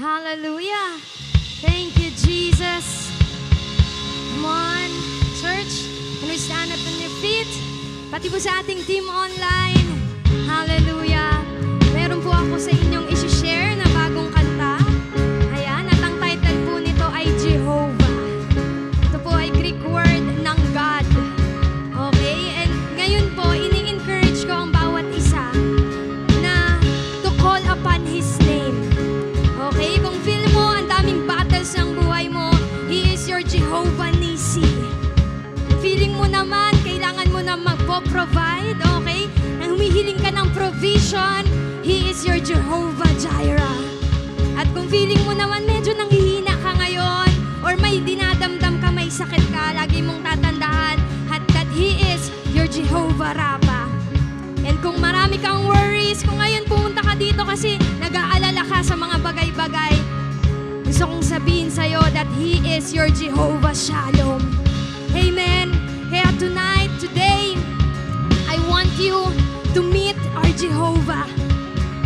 Hallelujah. Thank you, Jesus. Come on, church. Can we stand up on your feet? Pati po sa ating team online. Hallelujah. Meron po ako sa inyong isi-share na bagong kanta. Ayan, at ang title po nito ay Jehovah. Ito po ay Greek word ng God. Okay? And ngayon po, ini-encourage ko ang bawat isa na to call upon His name. Okay? Kung feel mo ang daming battles ng buhay mo, He is your Jehovah Nissi. Feeling mo naman, kailangan mo na magpo-provide, okay? Nang humihiling ka ng provision, He is your Jehovah Jireh. At kung feeling mo naman medyo nanghihina ka ngayon, or may dinadamdam ka, may sakit ka, lagi mong tatandaan that He is your Jehovah Rapha. And kung marami kang worries, kung ngayon pumunta ka dito kasi nag-aalala ka sa mga bagay-bagay, gusto kong sabihin sa'yo that He is your Jehovah Shalom. Amen. Kaya tonight, today, I want you to meet our Jehovah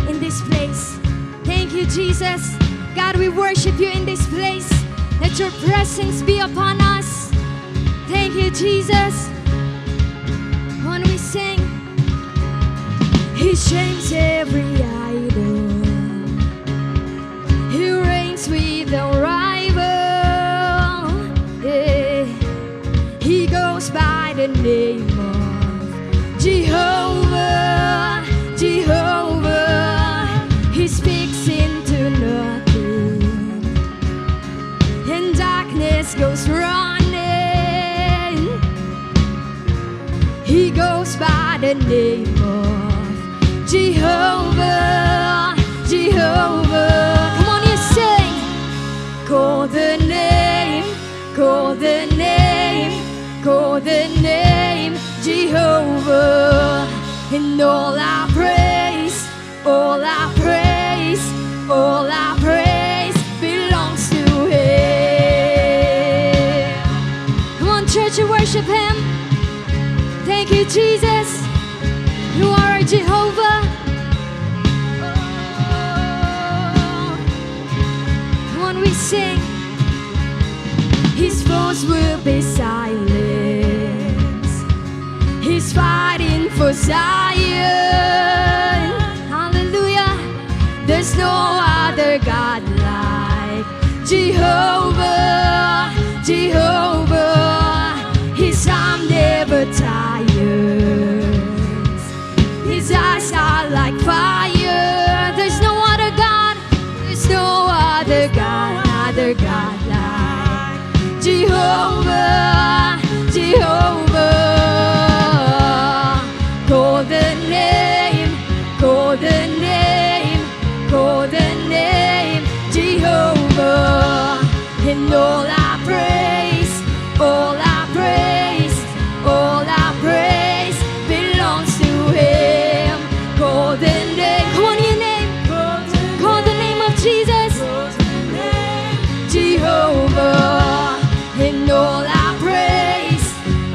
in this place. Thank you, Jesus. God, we worship you in this place. Let your presence be upon us. Thank you, Jesus. When we sing, He shames every idol. He reigns with a rival. Yeah. He goes by the name of Jehovah, Jehovah. He speaks into nothing, and darkness goes running. He goes by the name of Jehovah, Jehovah. Come on, you sing. Call the name, call the name, call the name Jehovah. And all our praise, all our praise, all our praise belongs to Him. Come on, church, you worship Him. Thank you, Jesus. You are our Jehovah. Oh. Come on, we sing. His foes will be silenced. He's fighting for Zion. Hallelujah. There's no other God like Jehovah, Jehovah. His arm never tires. His eyes are like fire. There's no other God. There's no other God, other God like Jehovah, Jehovah. Call the name, call the name, call the name Jehovah. And all our praise, all our praise, all our praise belongs to Him. Call the name, come on, your name, call the name of Jesus, Jehovah. And all our praise,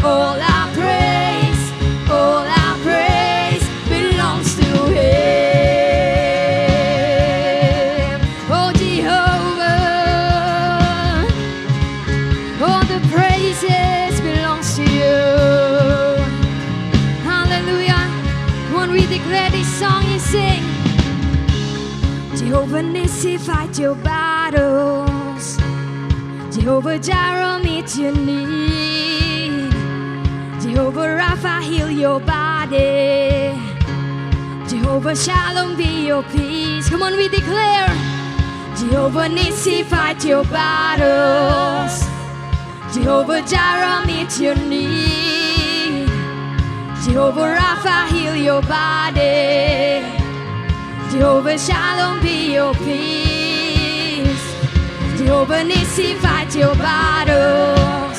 all our praise, all our praise belongs to Him. Oh, Jehovah, all the praises belongs to You. Hallelujah. When we declare this song, you sing. Jehovah Nissi, fight your battles. Jehovah Jireh, meet your need. Jehovah Rapha, heal your body. Jehovah Shalom, be your peace. Come on, we declare. Jehovah Nissi, fight your battles. Jehovah Jireh, meet your need. Jehovah Rapha, heal your body. Jehovah Shalom, be your peace. Jehovah Nissi, fight your battles.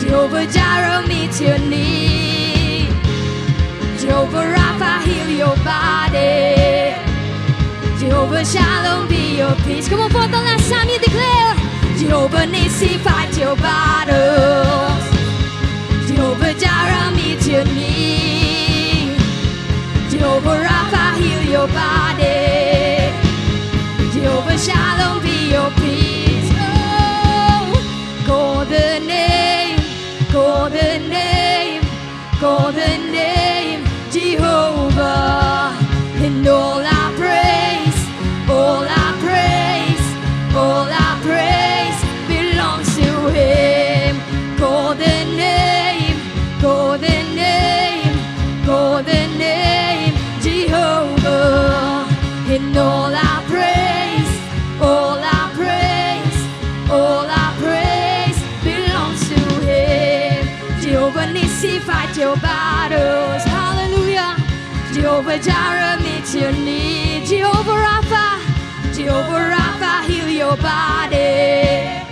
Jehovah Jireh, meet your need. Jehovah Rapha, heal your body. Jehovah Shalom, be your peace. Come on, for the last time you declare. Jehovah Nissi, fight your battles. Jehovah Jireh, meet your need. Jehovah Rapha, heal your body. Jehovah Shalom. Jehovah Jireh, meet your need. Jehovah Rapha, Jehovah Rapha, heal your body.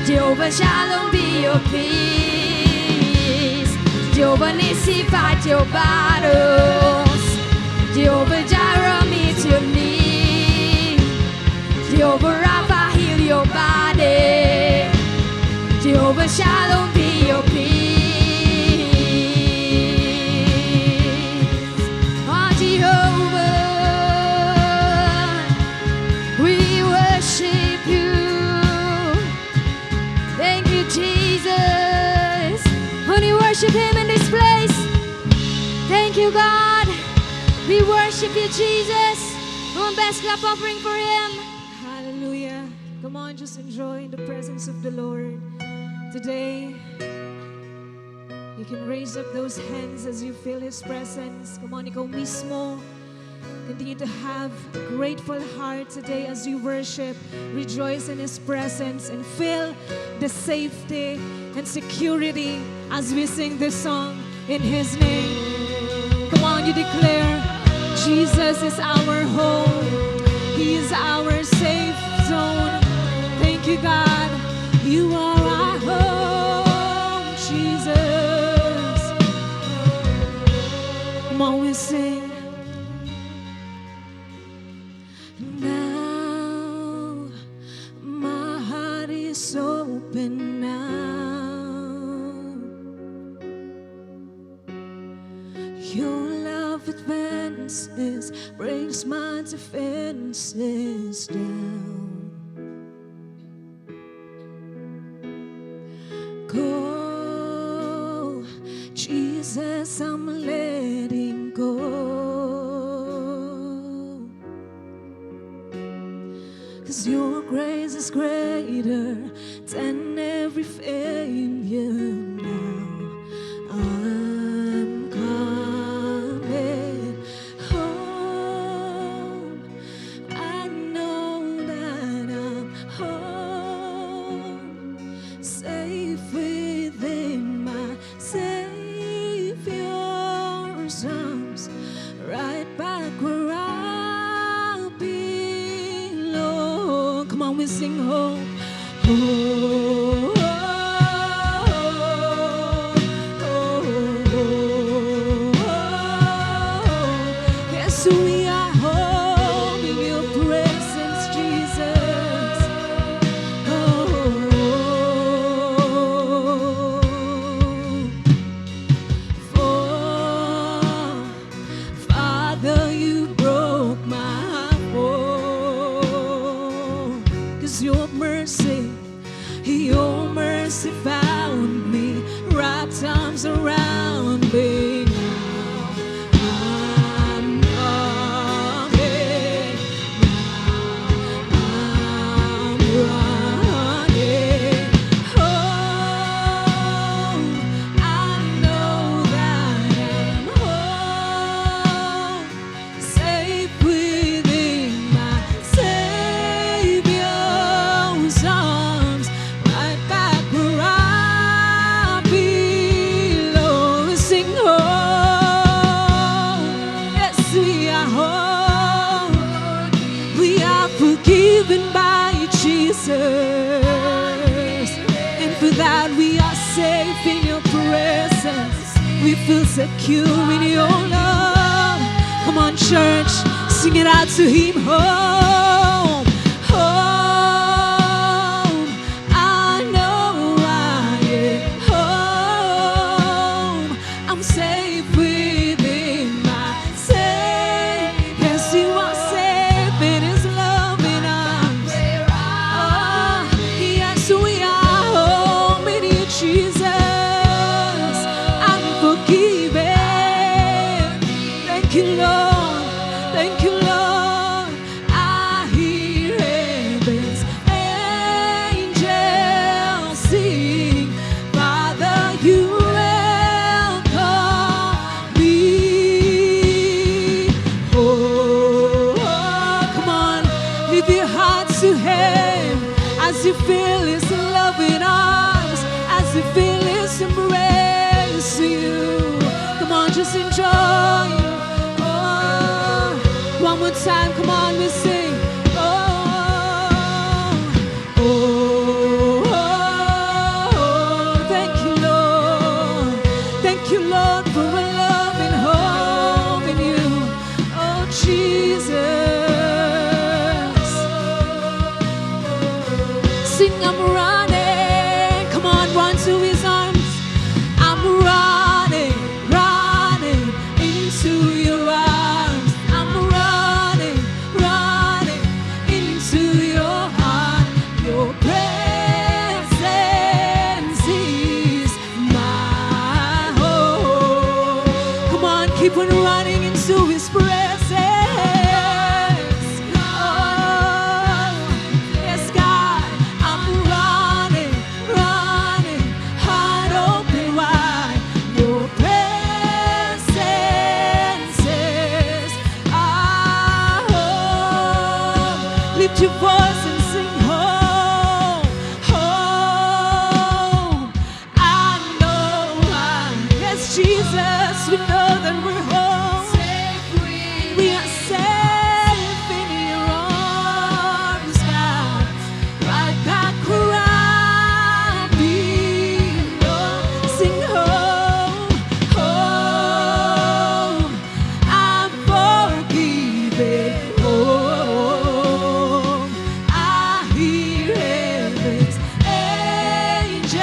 Jehovah Shalom, be your peace. Jehovah Nissi, fight your battles. Jehovah Jireh, meet your need. Jehovah Rapha, heal your body. Jehovah Shalom, be your peace. Oh, Jehovah, we worship you. Thank you, Jesus. Only worship Him in this place. Thank you, God. We worship you, Jesus. One best clap offering for Him. Hallelujah. Come on, just enjoy the presence of the Lord. Today, you can raise up those hands as you feel His presence. Come on, ikaw mismo. Continue to have a grateful heart today as you worship. Rejoice in His presence and feel the safety and security as we sing this song in His name. Come on, you declare, Jesus is our home. He is our safe zone. Thank you, God. You are our home, Jesus. Come on, we sing. Now, my heart is open now. Your love advances, breaks my defenses down. Go, Jesus, I'm letting go. 'Cause your grace is greater than every failure now. I'm coming home. I know that I'm home, safe within my Savior's arms, right back where I belong. Come on, we sing home. Oh, yes, we are home in your presence, Jesus. For Father, you broke my fall. 'Cause your mercy found me, wrapped arms around me. I'm coming now. I'm running home. I know that I'm home, safe within my Savior's arms, right back where I belong. Sing home. Yes, we are home. We are forgiven by Jesus, and for that we are safe in your presence. We feel secure in your love. Come on, church, sing it out to Him. Home, home. I know I am home. I'm safe within my Savior. Yes, you are safe in His loving arms. Oh, yes, we are home in you, Jesus. I'm forgiven. Thank you, Lord. Thank you, Lord. I hear heaven's angels sing. Father, you welcome me. Oh, come on, lift your hearts to Him as you feel His loving arms, as you feel His embrace you. Come on, just enjoy. Oh, One more time, come on, we sing. Oh, oh, oh, thank you, Lord. Thank you, Lord, for a loving home in you. Oh, Jesus. Sing, I'm running. Come on, run to his arms. I'm running, running into your arms. I'm running, running into your heart. Your presence is my home. Come on, keep on running into his presence. Oh, yes, God, I'm running, running, heart open wide. Your presence is our home. Lift your voice and sing home, home. I know, yes, Jesus, we know that we're home. We are safe in your arms, God. Right back where I belong. Sing home, home. I'm forgiven. Home. I hear heaven's angels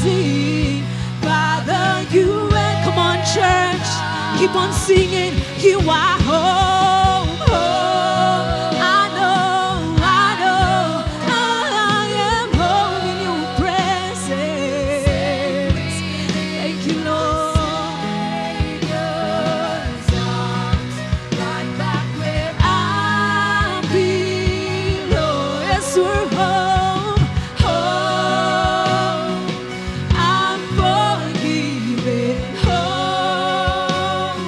sing. Father, you and come on, church. Keep on singing. You are home, home. I know, I am home in your presence. Thank you, Lord. Right back where I belong. Yes, we're home, home. I'm forgiven, home.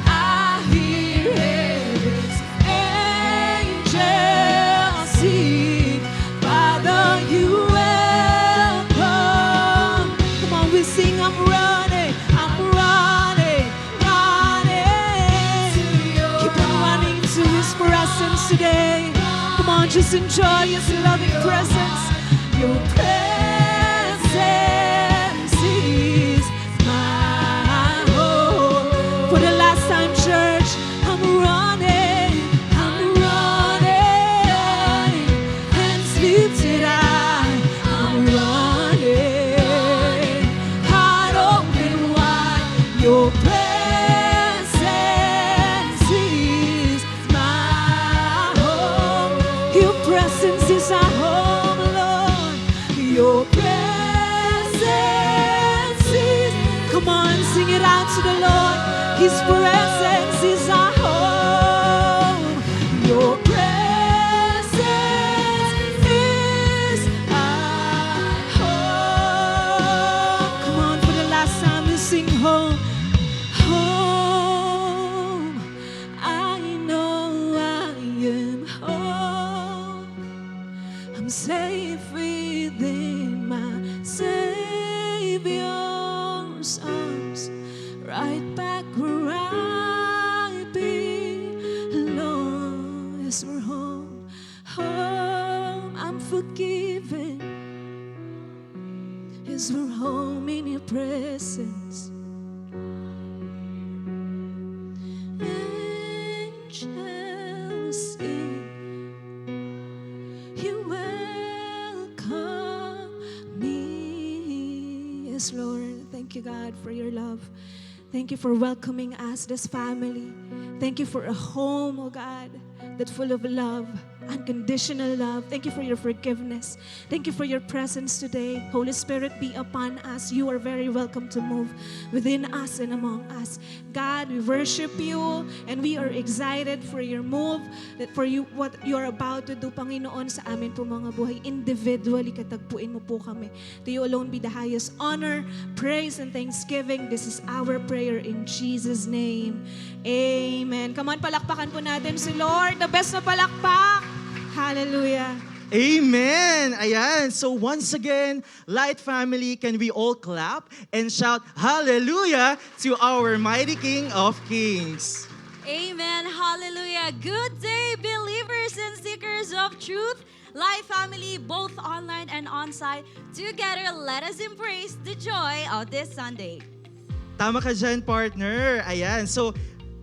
I hear heaven's angels sing. Father, you welcome. Come on, we sing. I'm running, running. Keep on running to his presence today. Come on, just enjoy his loving presence. Your presence is my home. For the last time, church, I'm running, hands lifted high. I'm running, heart open wide. Your presence is my home. Your presence is our home, Lord. Your presence is. Come on, sing it out to the Lord. His presence is our home. Your presence is our home. Come on, for the last time, we sing home. Home. I know I am home. I'm safe within my Savior's arms. Right back where I belong. Yes, we're home, home. I'm forgiven. Yes, we're home in your presence. Angels sing. You welcome me. Yes, Lord. Thank you, God, for your love. Thank you for welcoming us, this family. Thank you for a home, oh God, that's full of love, unconditional love. Thank you for your forgiveness. Thank you for your presence today. Holy Spirit, be upon us. You are very welcome to move within us and among us. God, we worship you and we are excited for your move, that for you, what you are about to do, Panginoon, sa amin po mga buhay. Individually, katagpuin mo po kami. To you alone be the highest honor, praise, and thanksgiving. This is our prayer in Jesus' name. Amen. Come on, palakpakan po natin si Lord. The best na palakpak. Hallelujah. Amen! Ayan. So once again, Light Family, can we all clap and shout hallelujah to our mighty King of Kings? Amen. Hallelujah. Good day, believers and seekers of truth. Life family, both online and on-site. Together, let us embrace the joy of this Sunday. Tama ka dyan, partner. Ayan. So,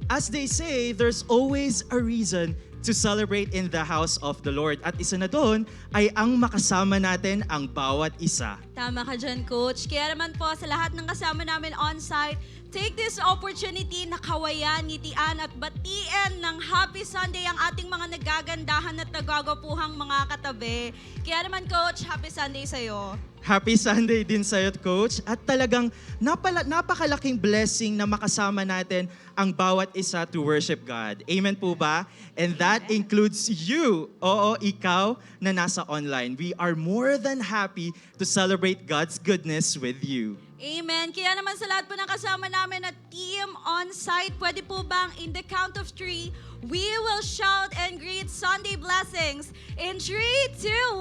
as they say, there's always a reason to celebrate in the house of the Lord. At isa na doon ay ang makasama natin ang bawat isa. Tama ka dyan, Coach. Kaya naman po sa lahat ng kasama namin on-site, take this opportunity na kawayan, ngitian at batiin ng Happy Sunday ang ating mga nagagandahan at nagagapuhang mga katabi. Kaya naman, Coach, Happy Sunday sa'yo. Happy Sunday din sa'yo, Coach. At talagang napakalaking blessing na makasama natin ang bawat isa to worship God. Amen po ba? And that includes you. Oo, ikaw na nasa online. We are more than happy to celebrate God's goodness with you. Amen. Kaya naman sa lahat po ng kasama namin na team on-site, pwede po bang in the count of 3, we will shout and greet Sunday blessings. In 3, 2,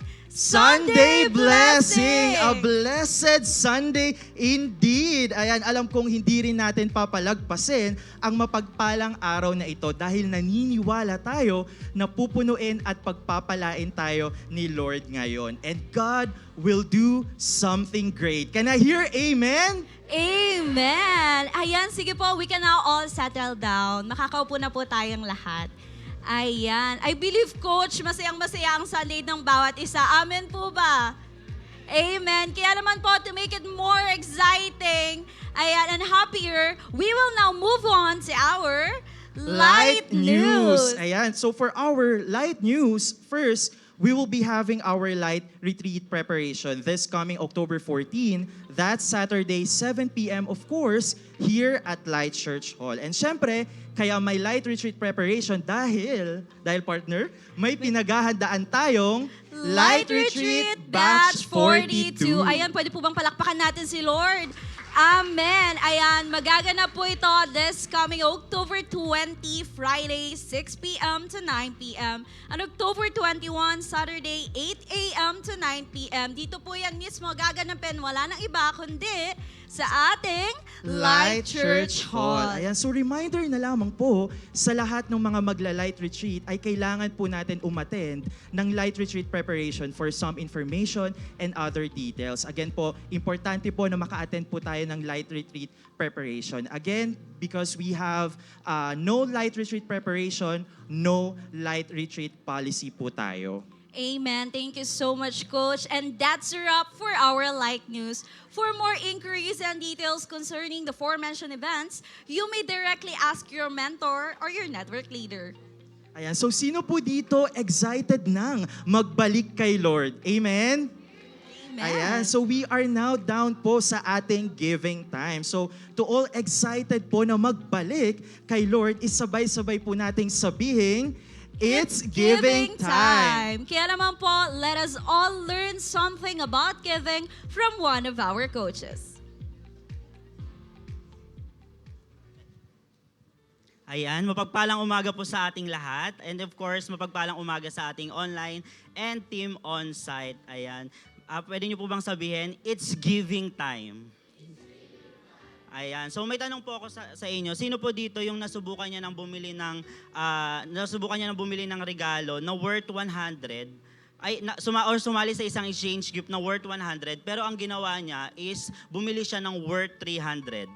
1... Sunday blessing! A blessed Sunday indeed! Ayan, alam kong hindi rin natin papalagpasin ang mapagpalang araw na ito dahil naniniwala tayo na pupunuin at pagpapalain tayo ni Lord ngayon. And God will do something great. Can I hear amen? Amen! Ayan, sige po, we can now all settle down. Makakaupo na po tayong lahat. Ayan. I believe, Coach, masayang-masaya ang Sunday ng bawat isa. Amen po ba? Amen. Kaya naman po, to make it more exciting and happier, we will now move on to our Light News. Ayan, so for our light news, first, we will be having our light retreat preparation this coming October 14. That's Saturday, 7 p.m. of course, here at Light Church Hall. And syempre, kaya may light retreat preparation dahil partner, may pinaghahandaan tayong Light Retreat Batch 42. Ayan, pwede po bang palakpakan natin si Lord? Amen. Ayan, magaganap po ito this coming October 20, Friday, 6 p.m. to 9 p.m. And October 21, Saturday, 8 a.m. to 9 p.m. Dito po yan mismo gaganapin. Wala nang iba kundi sa ating Light Church Hall. Ayan, so reminder na lamang po sa lahat ng mga magla-light retreat ay kailangan po natin umattend ng light retreat preparation for some information and other details. Again po, importante po na maka-attend po tayo ng light retreat preparation. Again, because we have no light retreat preparation, no light retreat policy po tayo. Amen. Thank you so much, Coach. And that's a wrap for our Light News. For more inquiries and details concerning the aforementioned events, you may directly ask your mentor or your network leader. Ayan, so sino po dito excited nang magbalik kay Lord? Amen? Amen. Ayan, so we are now down po sa ating giving time. So to all excited po na magbalik kay Lord, isabay-sabay po nating sabihin, it's giving time. Kaya naman po, let us all learn something about giving from one of our coaches. Ayan, mapagpalang umaga po sa ating lahat. And of course, mapagpalang umaga sa ating online and team on-site. Ayan. Pwede niyo po bang sabihin, it's giving time. Ayan. So may tanong po ako sa inyo. Sino po dito yung nasubukan niya ng bumili ng regalo na worth 100? Sumali sa isang exchange gift na worth 100, pero ang ginawa niya is bumili siya ng worth 300.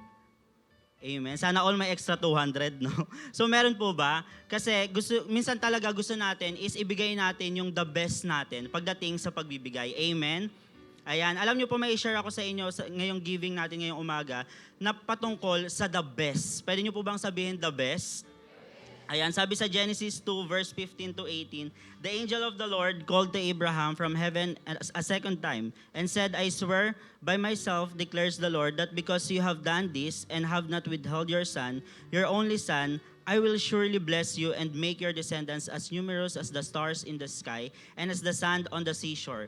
Amen. Sana all may extra 200, no? So meron po ba? Kasi minsan talaga gusto natin is ibigay natin yung the best natin pagdating sa pagbibigay. Amen. Ayan, alam niyo po, may i-share ako sa inyo ngayong giving natin ngayong umaga na patungkol sa the best. Pwede niyo po bang sabihin the best? Ayan, sabi sa Genesis 2 verse 15 to 18, the angel of the Lord called to Abraham from heaven a second time and said, I swear by myself, declares the Lord, that because you have done this and have not withheld your son, your only son, I will surely bless you and make your descendants as numerous as the stars in the sky and as the sand on the seashore.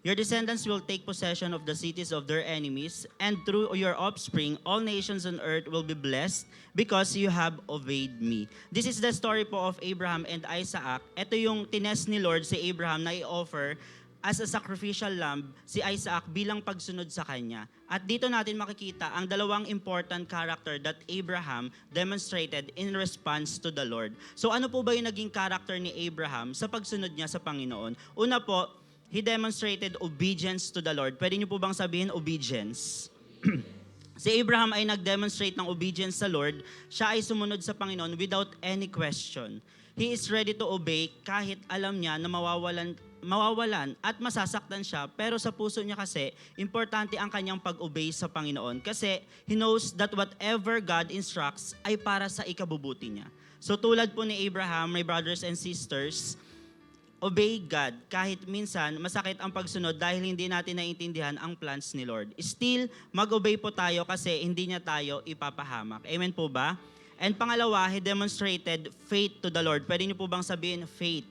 Your descendants will take possession of the cities of their enemies, and through your offspring, all nations on earth will be blessed because you have obeyed me. This is the story po of Abraham and Isaac. Ito yung tinest ni Lord si Abraham na i-offer as a sacrificial lamb si Isaac bilang pagsunod sa kanya. At dito natin makikita ang dalawang important character that Abraham demonstrated in response to the Lord. So ano po ba yung naging character ni Abraham sa pagsunod niya sa Panginoon? Una po, he demonstrated obedience to the Lord. Pwede niyo po bang sabihin obedience? Si Abraham ay nag-demonstrate ng obedience sa Lord. Siya ay sumunod sa Panginoon without any question. He is ready to obey kahit alam niya na mawawalan at masasaktan siya, pero sa puso niya kasi, importante ang kanyang pag-obey sa Panginoon kasi he knows that whatever God instructs ay para sa ikabubuti niya. So tulad po ni Abraham, my brothers and sisters, obey God kahit minsan masakit ang pagsunod dahil hindi natin naiintindihan ang plans ni Lord. Still, mag-obey po tayo kasi hindi niya tayo ipapahamak. Amen po ba? And pangalawa, he demonstrated faith to the Lord. Pwede niyo po bang sabihin faith?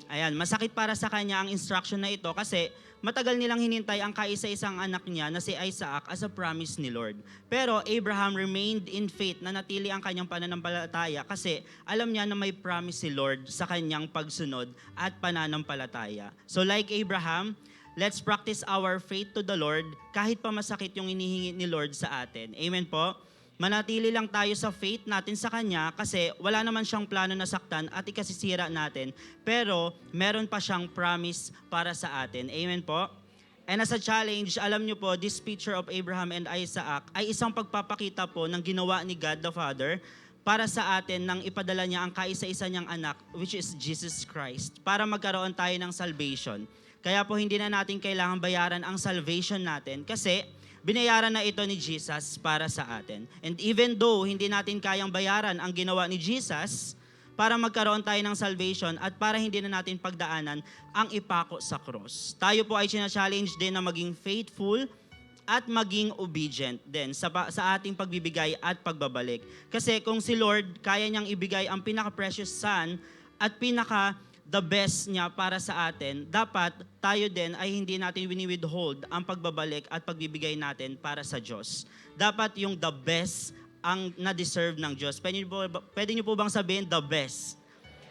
Ayan, masakit para sa kanya ang instruction na ito kasi matagal nilang hinintay ang kaisa-isang anak niya na si Isaac as a promise ni Lord. Pero Abraham remained in faith na natili ang kanyang pananampalataya kasi alam niya na may promise si Lord sa kanyang pagsunod at pananampalataya. So like Abraham, let's practice our faith to the Lord kahit pa masakit yung inihingi ni Lord sa atin. Amen po? Manatili lang tayo sa faith natin sa Kanya kasi wala naman siyang plano na saktan at ikasisira natin. Pero meron pa siyang promise para sa atin. Amen po? And as a challenge, alam niyo po, this picture of Abraham and Isaac ay isang pagpapakita po ng ginawa ni God the Father para sa atin nang ipadala niya ang kaisa-isa niyang anak, which is Jesus Christ, para magkaroon tayo ng salvation. Kaya po hindi na natin kailangan bayaran ang salvation natin kasi binayaran na ito ni Jesus para sa atin. And even though hindi natin kayang bayaran ang ginawa ni Jesus para magkaroon tayo ng salvation at para hindi na natin pagdaanan ang ipako sa cross. Tayo po ay challenge din na maging faithful at maging obedient din sa ating pagbibigay at pagbabalik. Kasi kung si Lord kaya niyang ibigay ang pinaka-precious Son at the best niya para sa atin, dapat tayo din ay hindi natin wini-withhold ang pagbabalik at pagbibigay natin para sa Diyos. Dapat yung the best ang na-deserve ng Diyos. Pwede niyo po bang sabihin the best?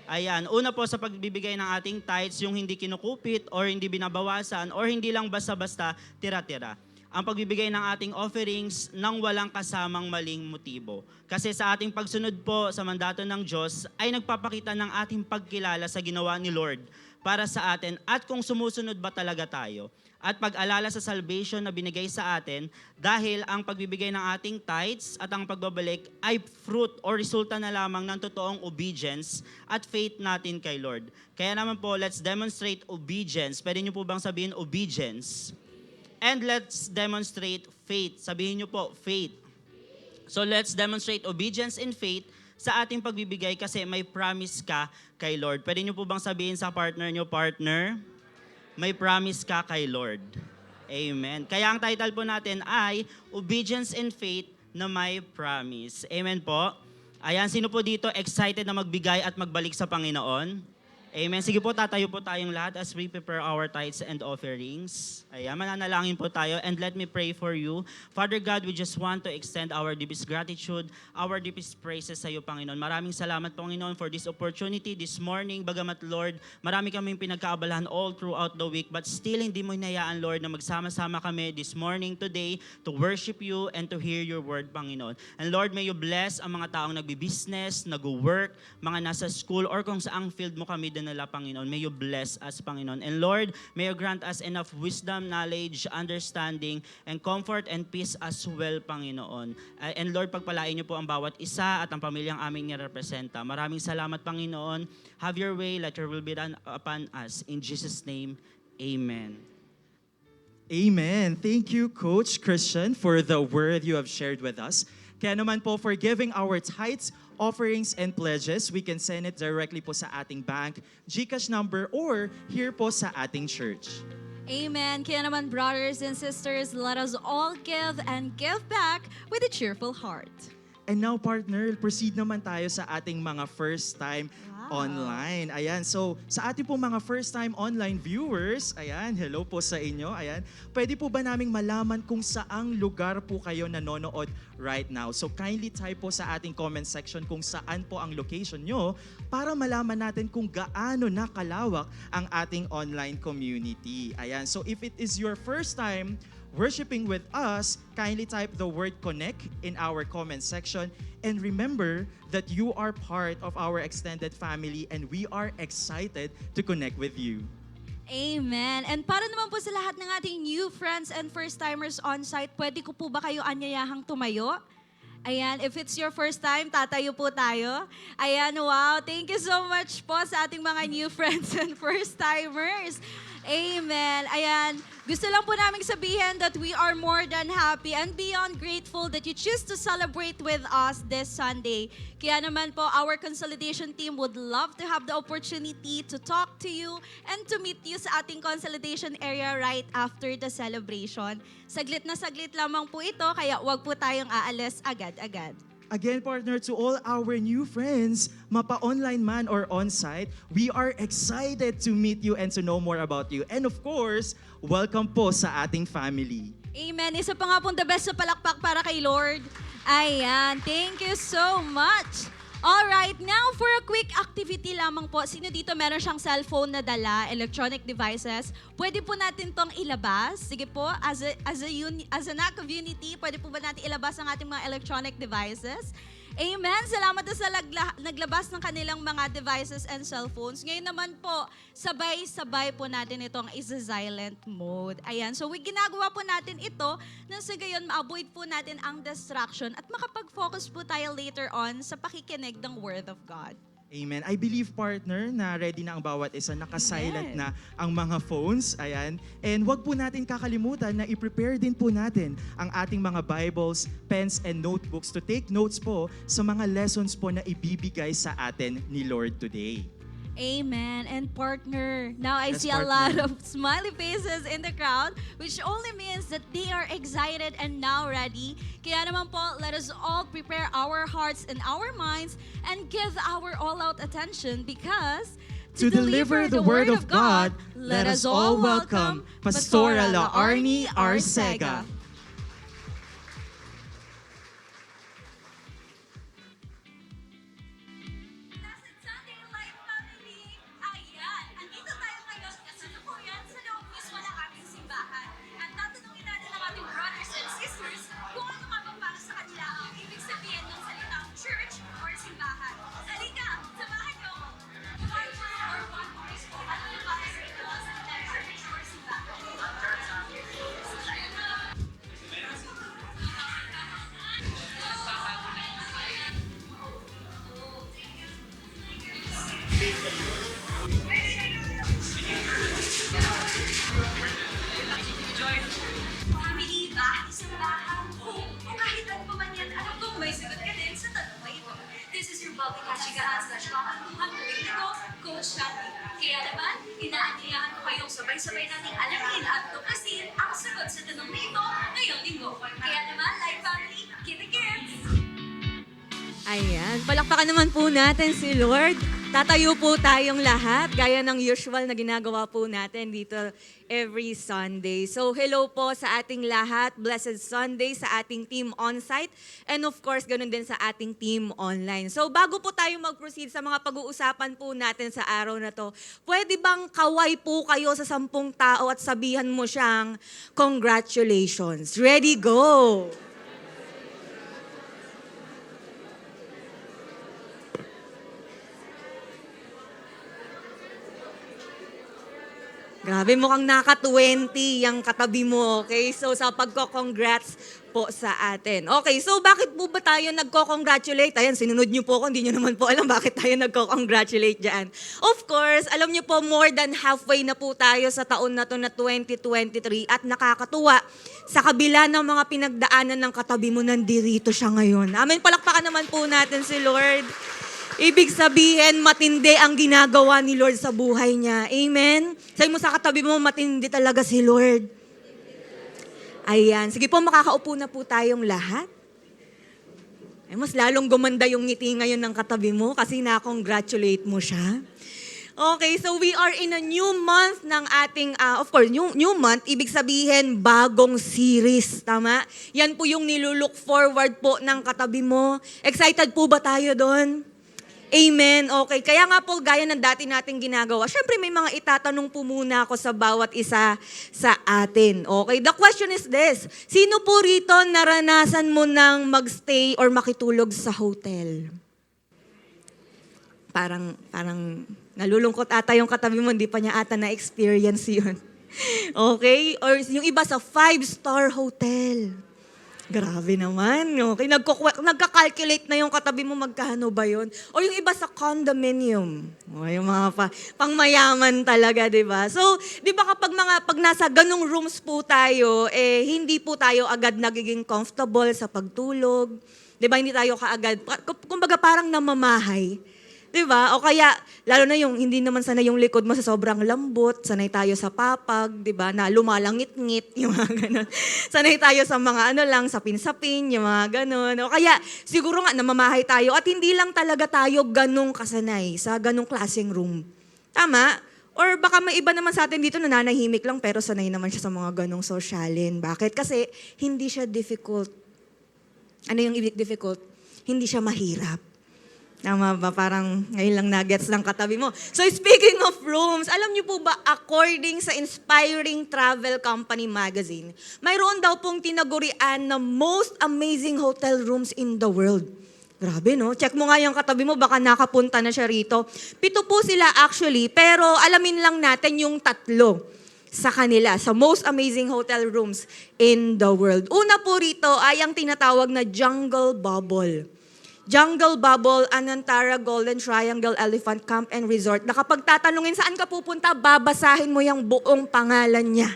Ayan, una po sa pagbibigay ng ating tithes, yung hindi kinukupit or hindi binabawasan or hindi lang basta-basta tira-tira. Ang pagbibigay ng ating offerings nang walang kasamang maling motibo. Kasi sa ating pagsunod po sa mandato ng Diyos ay nagpapakita ng ating pagkilala sa ginawa ni Lord para sa atin at kung sumusunod ba talaga tayo. At pag-alala sa salvation na binigay sa atin dahil ang pagbibigay ng ating tithes at ang pagbabalik ay fruit or resulta na lamang ng totoong obedience at faith natin kay Lord. Kaya naman po, let's demonstrate obedience. Pwede niyo po bang sabihin obedience? And let's demonstrate faith. Sabihin niyo po, faith. So let's demonstrate obedience and faith sa ating pagbibigay kasi may promise ka kay Lord. Pwede niyo po bang sabihin sa partner niyo, partner? May promise ka kay Lord. Amen. Kaya ang title po natin ay Obedience and Faith na May Promise. Amen po. Ayan, sino po dito excited na magbigay at magbalik sa Panginoon? Amen. Sige po, tatayo po tayong lahat as we prepare our tithes and offerings. Ayan, mananalangin po tayo and let me pray for you. Father God, we just want to extend our deepest gratitude, our deepest praises sa iyo, Panginoon. Maraming salamat, Panginoon, for this opportunity this morning. Bagamat, Lord, marami kaming pinagkaabalahan all throughout the week, but still hindi mo hinayaan, Lord, na magsama-sama kami this morning, today, to worship you and to hear your word, Panginoon. And Lord, may you bless ang mga taong nagbi-business, nag-work, mga nasa school, or kung saang field mo kami nila, Panginoon. May you bless us, Panginoon. And Lord, may you grant us enough wisdom, knowledge, understanding, and comfort and peace as well, Panginoon. And Lord, pagpalain niyo po ang bawat isa at ang pamilyang aming nirepresenta. Maraming salamat, Panginoon. Have your way. Let your will be done upon us. In Jesus' name, amen. Amen. Thank you, Coach Christian, for the word you have shared with us. Kaya naman po, for giving our tithes, offerings, and pledges, we can send it directly po sa ating bank, GCash number, or here po sa ating church. Amen. Kaya naman, brothers and sisters, let us all give and give back with a cheerful heart. And now, partner, proceed naman tayo sa ating mga first-time online. Ayan, so sa ating pong mga first-time online viewers, ayan, hello po sa inyo. Ayan, pwede po ba naming malaman kung saang lugar po kayo nanonood right now? So kindly type po sa ating comment section kung saan po ang location nyo para malaman natin kung gaano nakalawak ang ating online community. Ayan, so if it is your first time worshiping with us, kindly type the word connect in our comment section. And remember that you are part of our extended family and we are excited to connect with you. Amen. And para naman po sa lahat ng ating new friends and first-timers on-site, pwede ko po ba kayo anyayahang tumayo? Ayan, if it's your first time, tatayo po tayo. Ayan, wow. Thank you so much po sa ating mga new friends and first-timers. Amen. Ayan, gusto lang po namin sabihin that we are more than happy and beyond grateful that you choose to celebrate with us this Sunday. Kaya naman po, our consolidation team would love to have the opportunity to talk to you and to meet you sa ating consolidation area right after the celebration. Saglit na saglit lamang po ito, kaya wag po tayong aalis agad-agad. Again, partner, to all our new friends, mapa-online man or on-site, we are excited to meet you and to know more about you. And of course, welcome po sa ating family. Amen. Isa pa nga pong the best sa palakpak para kay Lord. Ayan. Thank you so much. Alright, now for a quick activity lamang po. Sino dito meron siyang cellphone na dala, electronic devices? Pwede po natin tong ilabas. Sige po, as an act of unity, pwede po ba natin ilabas ang ating mga electronic devices? Amen. Salamat na sa naglabas ng kanilang mga devices and cellphones. Ngayon naman po, sabay-sabay po natin itong isa-silent mode. Ayan. So, ginagawa po natin ito na sa gayon ma-avoid po natin ang distraction at makapag-focus po tayo later on sa pakikinig ng Word of God. Amen. I believe, partner, na ready na ang bawat isa, naka-silent na ang mga phones. Ayan. And wag po natin kakalimutan na i-prepare din po natin ang ating mga Bibles, pens, and notebooks to take notes po sa mga lessons po na ibibigay sa atin ni Lord today. Amen. And partner, now I Yes, see a lot partner. of smiley faces in the crowd, which only means that they are excited and now ready. Kaya naman po, let us all prepare our hearts and our minds and give our all-out attention because To deliver the Word of God, let us all welcome Pastora Arnie Arcega. Blessed Sunday Light Family! Ayan, andito tayo ngayon kasalukuyan sa loob mismo ng ating simbahan. At tatanungin natin ang ating brothers and sisters kung ano nga bang para sa kanila ang ibig sabihin ng salitang church or simbahan. Halika, samahan niyo ako. One word or one voice po, ano yung para sa inyo ang salitang church or simbahan? Family, bahay, simbahan, home, o kahit ano pa man yan, alam kong may sagot ka din sa tanong na ito. This is your public kasigahan/kakantuhan tuwing ito, Coach Shanti. Kaya naman, inaanyayahan ko kayong sabay-sabay nating alamin at tuklasin ang sagot sa tanong na ito ngayong linggo. Kaya naman, Light Family, keep it kids! Ayan, palakpakan naman po natin si Lord. Tatayo po tayong lahat, gaya ng usual na ginagawa po natin dito every Sunday. So hello po sa ating lahat, Blessed Sunday sa ating team on-site, and of course, ganun din sa ating team online. So bago po tayo mag-proceed sa mga pag-uusapan po natin sa araw na to, pwede bang kaway po kayo sa 10 tao at sabihan mo siyang, congratulations. Ready, go! Grabe, mukhang naka-20 yung katabi mo, okay? So, sa pagko-congrats po sa atin. Okay, so bakit po ba tayo nagko-congratulate? Ayan, sinunod niyo po ako, hindi niyo naman po alam bakit tayo nagko-congratulate dyan. Of course, alam niyo po, more than halfway na po tayo sa taon na to na 2023 at nakakatuwa. Sa kabila ng mga pinagdaanan ng katabi mo, nandirito siya ngayon. Amen, palakpakan naman po natin si Lord. Ibig sabihin, matindi ang ginagawa ni Lord sa buhay niya. Amen? Sabi mo sa katabi mo, matindi talaga si Lord. Ayan. Sige po, makakaupo na po tayong lahat. mas lalong gumanda yung ngiti ngayon ng katabi mo kasi na-congratulate mo siya. Okay, so we are in a new month ng ating, of course, new month, ibig sabihin bagong series, tama? Yan po yung nilulook forward po ng katabi mo. Excited po ba tayo doon? Amen. Okay. Kaya nga po, gaya ng dati nating ginagawa, syempre may mga itatanong po muna ako sa bawat isa sa atin. Okay. The question is this. Sino po rito naranasan mo nang magstay or makitulog sa hotel? Parang nalulungkot ata yung katabi mo, hindi pa niya ata na-experience yun. Okay? Or yung iba sa 5-star hotel. Grabe naman. Okay, nagka-calculate na yung katabi mo, magkano ba yun? O yung iba sa condominium. O yung mga pangmayaman talaga, di ba? So, di ba pag nasa ganong rooms po tayo, hindi po tayo agad nagiging comfortable sa pagtulog. Di ba, hindi tayo kaagad, kumbaga parang namamahay. Diba? O kaya, lalo na yung hindi naman sanay yung likod mo sa sobrang lambot, sanay tayo sa papag, diba? Na lumalangit-ngit, yung mga ganun. Sanay tayo sa mga sapin-sapin, yung mga ganun. O kaya, siguro nga, namamahay tayo at hindi lang talaga tayo ganung kasanay sa ganung klaseng room. Tama? Or baka may iba naman sa atin dito nananahimik lang pero sanay naman siya sa mga ganung sosyalin. Bakit? Kasi hindi siya difficult. Ano yung difficult? Hindi siya mahirap. Tama ba? Parang ngayon lang nuggets ng katabi mo. So speaking of rooms, alam niyo po ba, according sa Inspiring Travel Company magazine, mayroon daw pong tinagurian na most amazing hotel rooms in the world. Grabe, no? Check mo nga yung katabi mo, baka nakapunta na siya rito. 7 po sila actually, pero alamin lang natin yung 3 sa kanila, sa most amazing hotel rooms in the world. Una po rito ay ang tinatawag na Jungle Bubble. Jungle Bubble, Anantara Golden Triangle Elephant Camp and Resort, na kapag tatanungin saan ka pupunta, babasahin mo yung buong pangalan niya.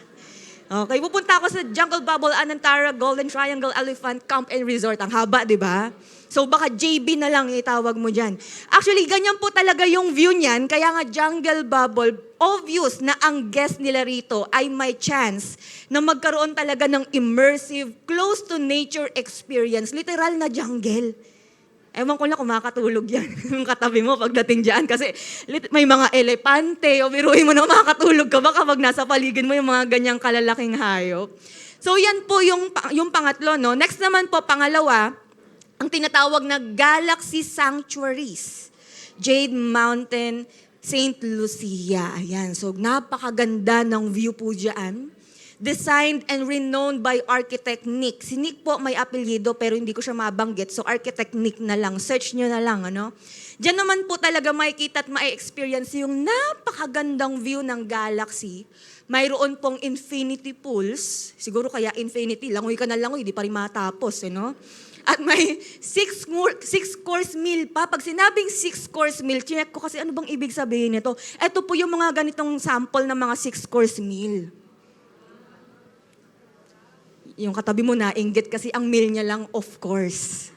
Okay, pupunta ako sa Jungle Bubble, Anantara Golden Triangle Elephant Camp and Resort. Ang haba, di ba? So baka JB na lang itawag mo dyan. Actually, ganyan po talaga yung view niyan. Kaya nga Jungle Bubble, obvious na ang guest nila rito ay may chance na magkaroon talaga ng immersive, close to nature experience. Literal na jungle. Ewan ko lang kung makakatulog yan, yung katabi mo pagdating dyan. Kasi may mga elepante, o biruin mo na makakatulog ka ba kapag nasa paligid mo yung mga ganyang kalalaking hayop. So yan po yung pangatlo. No? Next naman po, pangalawa, ang tinatawag na Galaxy Sanctuaries. Jade Mountain, St. Lucia. Ayan, so napakaganda ng view po dyan. Designed and renowned by architect Nick. Si Nick po may apelyido pero hindi ko siya mabanggit. So architect Nick na lang. Search nyo na lang. Ano? Diyan naman po talaga makikita at ma-experience yung napakagandang view ng galaxy. Mayroon pong infinity pools. Siguro kaya infinity. Langoy ka na langoy. Di pa rin matapos. No? At may 6-course meal pa. Pag sinabing 6-course meal, check ko kasi ano bang ibig sabihin nito. Ito po yung mga ganitong sample ng mga 6-course meal. Yung katabi mo na, inggit kasi ang meal niya lang, of course.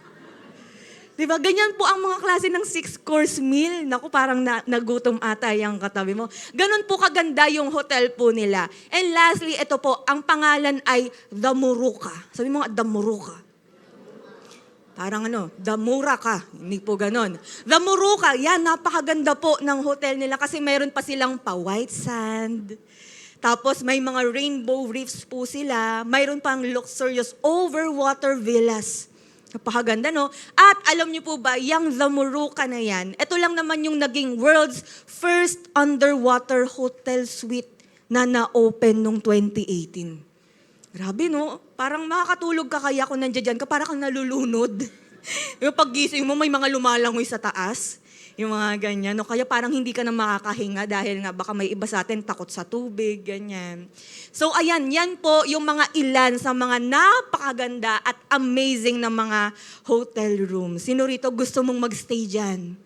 Diba? Ganyan po ang mga klase ng 6-course meal. Naku, parang nagutom ata yung katabi mo. Ganon po kaganda yung hotel po nila. And lastly, ito po, ang pangalan ay The Muruka. Sabi mo nga, The Muruka. Parang Damura ka. Hindi po ganon. The Muruka, yan, napakaganda po ng hotel nila kasi mayroon pa silang pa-white sand. Tapos may mga rainbow reefs po sila. Mayroon pang luxurious overwater villas. Napakaganda, no? At alam niyo po ba, yung The Muruka na yan, ito lang naman yung naging world's first underwater hotel suite na na-open noong 2018. Grabe, no? Parang makakatulog ka kaya kung nandiyan dyan ka, parang kang nalulunod. Yung paggising mo, may mga lumalangoy sa taas. Yung mga ganyan. No? Kaya parang hindi ka na makakahinga dahil nga baka may iba sa atin takot sa tubig, ganyan. So ayan, yan po yung mga ilan sa mga napakaganda at amazing na mga hotel rooms. Sino rito gusto mong magstay dyan?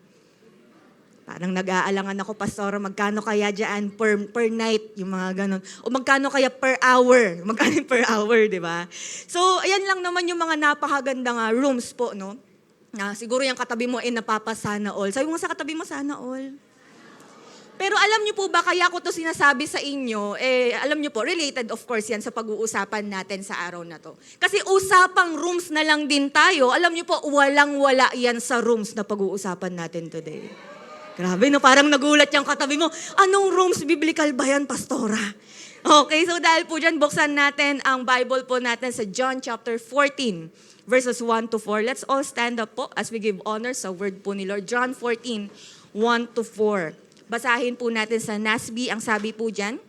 Parang nag-aalangan ako, Pastora, magkano kaya dyan per night, yung mga ganon. O magkano kaya per hour? Magkano per hour, di ba? So ayan lang naman yung mga napakaganda nga rooms po, no? Siguro yung katabi mo ay napapasana all. Sabi mo sa katabi mo, sana all. Pero alam niyo po ba, kaya ko to sinasabi sa inyo, alam niyo po, related of course yan sa pag-uusapan natin sa araw na to. Kasi usapang rooms na lang din tayo, alam niyo po, walang-wala yan sa rooms na pag-uusapan natin today. Grabe, no? Parang nagulat yung katabi mo, anong rooms biblical ba yan, pastora? Okay, so dahil po dyan, buksan natin ang Bible po natin sa John chapter 14, verses 1 to 4. Let's all stand up po as we give honor sa word po ni Lord. John 14, 1 to 4. Basahin po natin sa NASB, ang sabi po dyan,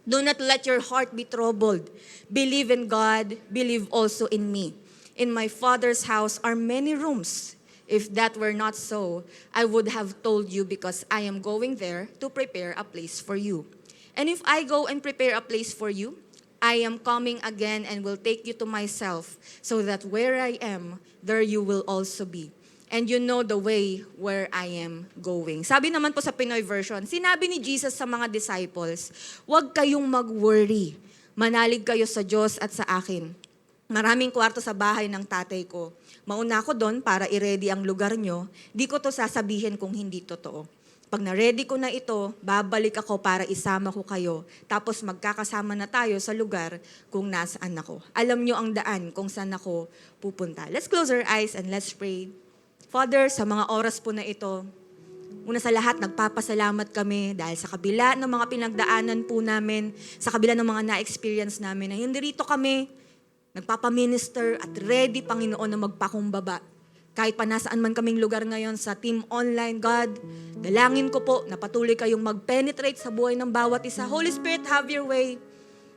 "Do not let your heart be troubled. Believe in God, believe also in me. In my Father's house are many rooms. If that were not so, I would have told you because I am going there to prepare a place for you. And if I go and prepare a place for you, I am coming again and will take you to myself, so that where I am, there you will also be. And you know the way where I am going." Sabi naman po sa Pinoy version, sinabi ni Jesus sa mga disciples, "Huwag kayong mag-worry. Manalig kayo sa Diyos at sa akin. Maraming kwarto sa bahay ng tatay ko. Mauna ko doon para i-ready ang lugar nyo. Di ko to sasabihin kung hindi totoo. Pag na-ready ko na ito, babalik ako para isama ko kayo. Tapos magkakasama na tayo sa lugar kung nasaan ako. Alam nyo ang daan kung saan ako pupunta." Let's close our eyes and let's pray. Father, sa mga oras po na ito, una sa lahat, nagpapasalamat kami dahil sa kabila ng mga pinagdaanan po namin, sa kabila ng mga na-experience namin, na hindi rito kami nagpapaminister at ready, Panginoon, na magpakumbaba. Kahit pa nasaan man kaming lugar ngayon sa Team Online, God, dalangin ko po na patuloy kayong mag-penetrate sa buhay ng bawat isa. Holy Spirit, have your way.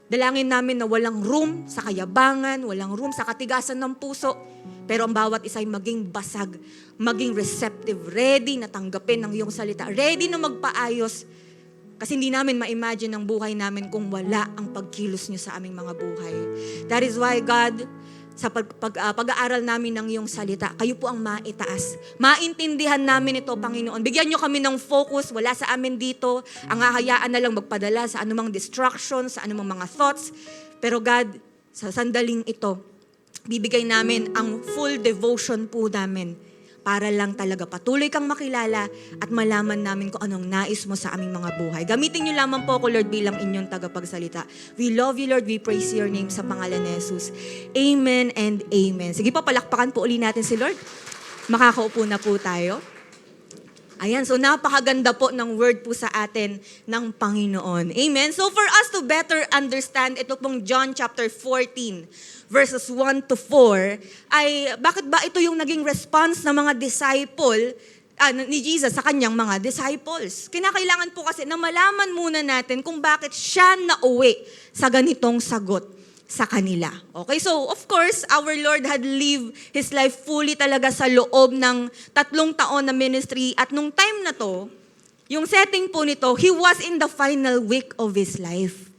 Dalangin namin na walang room sa kayabangan, walang room sa katigasan ng puso, pero ang bawat isa ay maging basag, maging receptive, ready na tanggapin ang iyong salita, ready na magpaayos. Kasi hindi namin ma-imagine ang buhay namin kung wala ang pagkilos niyo sa aming mga buhay. That is why, God, sa pag-aaral namin ng iyong salita, kayo po ang maitaas. Maintindihan namin ito, Panginoon. Bigyan niyo kami ng focus, wala sa amin dito. Ang hahayaan na lang magpadala sa anumang distractions, sa anumang mga thoughts. Pero God, sa sandaling ito, bibigay namin ang full devotion po namin para lang talaga patuloy kang makilala at malaman namin kung anong nais mo sa aming mga buhay. Gamitin niyo lamang po ako, Lord, bilang inyong tagapagsalita. We love you, Lord. We praise your name sa pangalan ni Jesus. Amen and amen. Sige po, palakpakan po uli natin si Lord. Makakaupo na po tayo. Ayan, so napakaganda po ng word po sa atin ng Panginoon. Amen. So for us to better understand ito pong John chapter 14, verses 1 to 4, ay bakit ba ito yung naging response ng mga disciple ni Jesus sa kanyang mga disciples? Kinakailangan po kasi na malaman muna natin kung bakit siya nauwi sa ganitong sagot sa kanila. Okay, so of course, our Lord had lived His life fully talaga sa loob ng 3 taon na ministry, at nung time na to, yung setting po nito, He was in the final week of His life.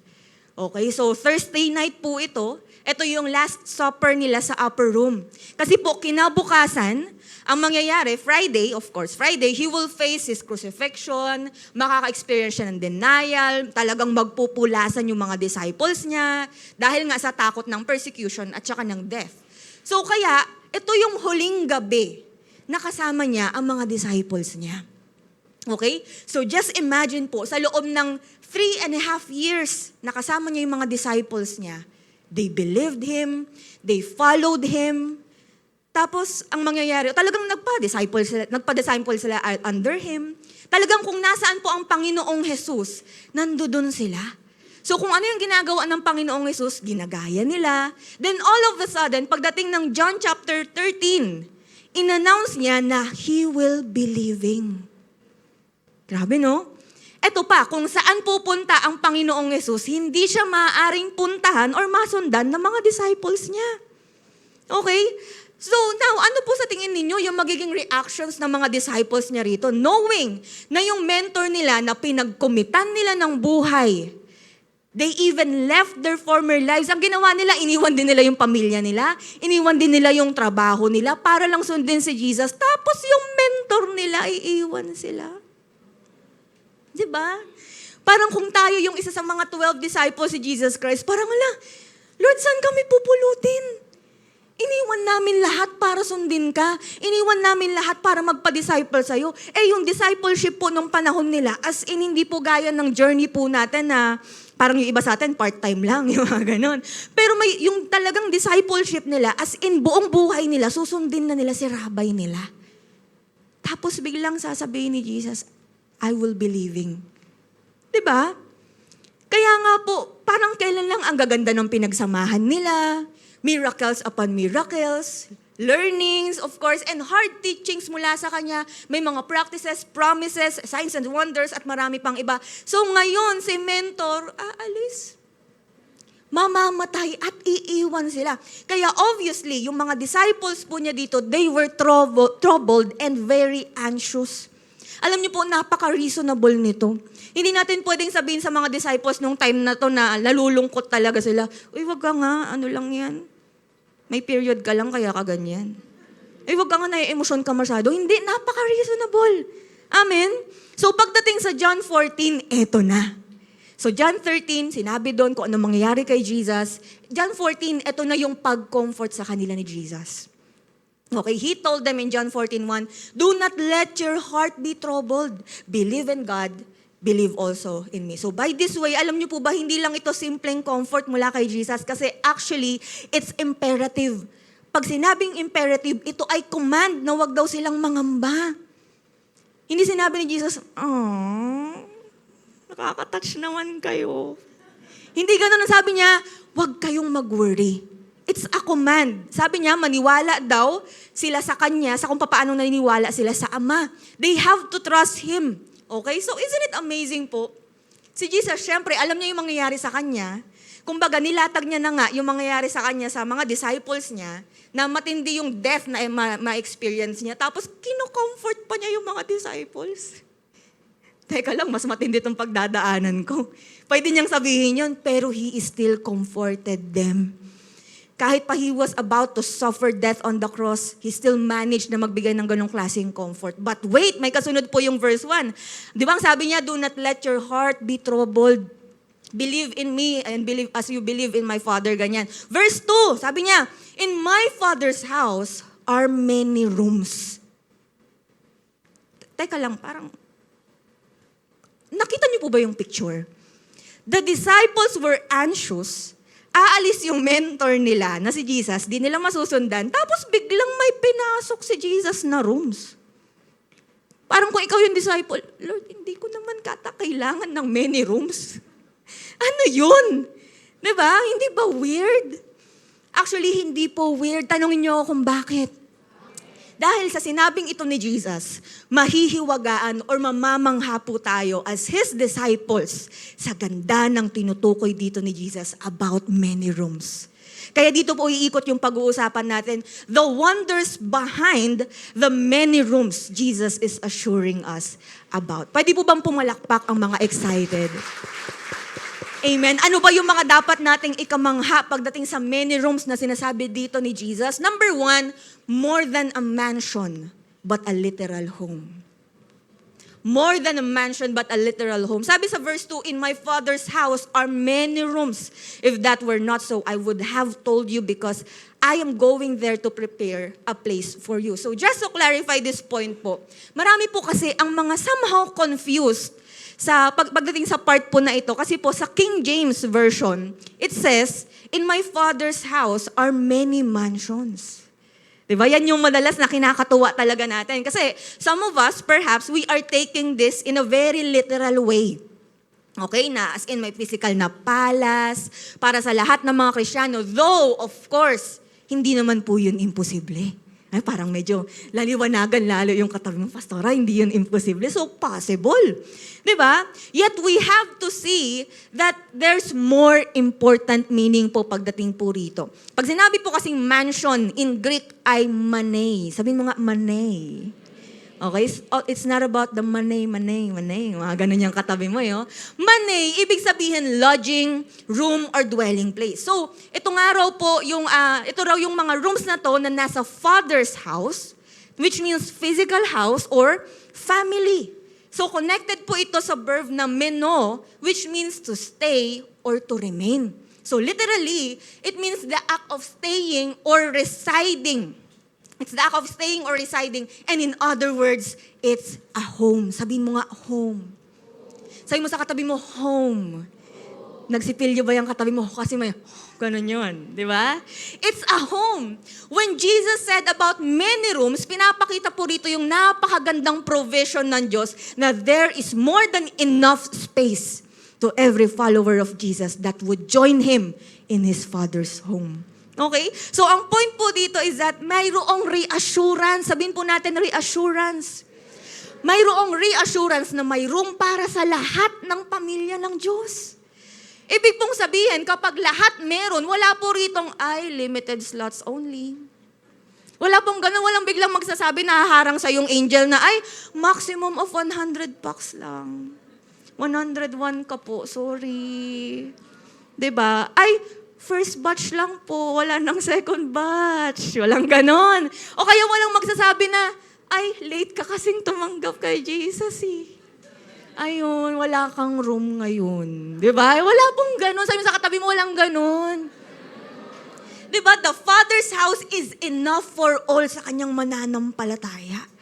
Okay, so Thursday night po ito yung last supper nila sa upper room. Kasi po, kinabukasan, ang mangyayari, Friday, of course, Friday, He will face His crucifixion, makaka-experience siya ng denial, talagang magpupulasan yung mga disciples niya, dahil nga sa takot ng persecution at saka ng death. So kaya, ito yung huling gabi na kasama niya ang mga disciples niya. Okay? So just imagine po, sa loob ng 3.5 years, nakasama niya yung mga disciples niya. They believed Him, they followed Him. Tapos, ang mangyayari, talagang nagpa-disciple sila under Him. Talagang kung nasaan po ang Panginoong Jesus, nandoon sila. So kung ano yung ginagawa ng Panginoong Jesus, ginagaya nila. Then all of a sudden, pagdating ng John chapter 13, in-announce niya na He will be leaving. Grabe, no? Eto pa, kung saan pupunta ang Panginoong Jesus, hindi siya maaaring puntahan or masundan ng mga disciples niya. Okay? So now, ano po sa tingin ninyo yung magiging reactions ng mga disciples niya rito? Knowing na yung mentor nila na pinagkumitan nila ng buhay, they even left their former lives. Ang ginawa nila, iniwan din nila yung pamilya nila, iniwan din nila yung trabaho nila para lang sundin si Jesus. Tapos yung mentor nila, iiwan sila. Diba? Parang kung tayo yung isa sa mga 12 disciples si Jesus Christ, parang Lord, saan kami pupulutin? Iniwan namin lahat para sundin ka. Iniwan namin lahat para magpa-disciple sa'yo. Yung discipleship po nung panahon nila, as in hindi po gaya ng journey po natin na parang yung iba sa atin, part-time lang, yung mga ganon. Pero may, yung talagang discipleship nila, as in buong buhay nila, susundin na nila si rabbi nila. Tapos biglang sasabihin ni Jesus, I will be leaving. Diba? Kaya nga po, parang kailan lang ang gaganda ng pinagsamahan nila, miracles upon miracles, learnings, of course, and hard teachings mula sa Kanya. May mga practices, promises, signs and wonders, at marami pang iba. So ngayon, si mentor, aalis. Mamamatay at iiwan sila. Kaya obviously, yung mga disciples po niya dito, they were troubled and very anxious. Alam niyo po, napaka-reasonable nito. Hindi natin pwedeng sabihin sa mga disciples nung time na to na nalulungkot talaga sila. Uy, wag ka nga, ano lang yan. May period ka lang, kaya ka ganyan. Uy, wag ka nga, na-emosyon ka masyado. Hindi, napaka-reasonable. Amen? So pagdating sa John 14, eto na. So John 13, sinabi doon kung ano mangyayari kay Jesus. John 14, eto na yung pag-comfort sa kanila ni Jesus. Okay, He told them in John 14:1, do not let your heart be troubled. Believe in God, believe also in me. So by this way, alam niyo po ba, hindi lang ito simpleng comfort mula kay Jesus kasi actually, it's imperative. Pag sinabing imperative, ito ay command na wag daw silang mangamba. Hindi sinabi ni Jesus, nakaka-touch naman kayo. Hindi ganun ang sabi niya, wag kayong mag-worry. It's a command. Sabi niya, maniwala daw sila sa Kanya, sa kung paano naniniwala sila sa Ama. They have to trust Him. Okay? So isn't it amazing po? Si Jesus, syempre, alam niya yung mangyayari sa Kanya. Kumbaga, nilatag niya na nga yung mangyayari sa Kanya sa mga disciples niya, na matindi yung death na ma-experience niya. Tapos, kino-comfort pa niya yung mga disciples. Teka lang, mas matindi itong pagdadaanan ko. Pwede niyang sabihin yun, pero He still comforted them. Kahit pa He was about to suffer death on the cross, He still managed na magbigay ng ganong klaseng comfort. But wait, may kasunod po yung verse 1. Di ba sabi niya, do not let your heart be troubled. Believe in me and believe as you believe in my Father, ganyan. Verse 2, sabi niya, in my Father's house are many rooms. Teka lang, parang, nakita niyo po ba yung picture? The disciples were anxious. Aalis yung mentor nila na si Jesus, di nila masusundan, tapos biglang may pinasok si Jesus na rooms. Parang kung ikaw yung disciple, Lord, hindi ko naman kailangan ng many rooms. Ano yun? Diba? Hindi ba weird? Actually, hindi po weird. Tanungin niyo ako kung bakit. Dahil sa sinabing ito ni Jesus, mahihiwagaan or mamamangha po tayo as His disciples sa ganda ng tinutukoy dito ni Jesus about many rooms. Kaya dito po iikot yung pag-uusapan natin, the wonders behind the many rooms Jesus is assuring us about. Pwede po bang pumalakpak ang mga excited? Amen. Ano ba yung mga dapat nating ikamangha pagdating sa many rooms na sinasabi dito ni Jesus? Number 1, more than a mansion, but a literal home. More than a mansion, but a literal home. Sabi sa verse 2, in my Father's house are many rooms. If that were not so, I would have told you because I am going there to prepare a place for you. So just to clarify this point po, marami po kasi ang mga somehow confused sa pagdating sa part po na ito. Kasi po sa King James Version, it says, in my Father's house are many mansions. Diba? Yan yung madalas na kinakatuwa talaga natin. Kasi some of us, perhaps, we are taking this in a very literal way. Okay? Na as in may physical na palace para sa lahat ng mga Kristiyano. Though, of course, hindi naman po yun imposible. Ay, parang medyo laliwanagan lalo yung katabi ng pastora, hindi yun imposible. So, possible. Diba? Yet we have to see that there's more important meaning po pagdating po rito. Pag sinabi po kasing mansion in Greek ay manei. Sabihin mo nga, manei. Okay? It's not about the money. Mga ganun yung katabi mo, yo. Money, ibig sabihin lodging, room, or dwelling place. So, ito nga raw po, ito raw yung mga rooms na to na nasa Father's house, which means physical house or family. So, connected po ito sa verb na meno, which means to stay or to remain. So literally, it means the act of staying or residing. It's the act of staying or residing. And in other words, it's a home. Sabihin mo nga, home. Sabihin mo sa katabi mo, home. Nagsipilyo ba yung katabi mo? Kasi may, ganun yun. Di ba? It's a home. When Jesus said about many rooms, pinapakita po rito yung napakagandang provision ng Diyos na there is more than enough space to every follower of Jesus that would join Him in His Father's home. Okay? So, ang point po dito is that mayroong reassurance. Sabihin po natin, reassurance. Mayroong reassurance na may room para sa lahat ng pamilya ng Diyos. Ibig pong sabihin, kapag lahat meron, wala po ritong, limited slots only. Wala pong ganun, walang biglang magsasabi na haharang sa yung angel na, maximum of 100 packs lang. 101 ka po, sorry. 'Di ba? First batch lang po, wala nang second batch. Walang ganon. O kaya walang magsasabi na, late ka kasing tumanggap kay Jesus eh. Ayun, wala kang room ngayon. 'Di ba? Wala pong ganon. Sabi mo sa katabi mo, walang ganon. 'Di ba? The Father's house is enough for all sa kanyang mananampalataya.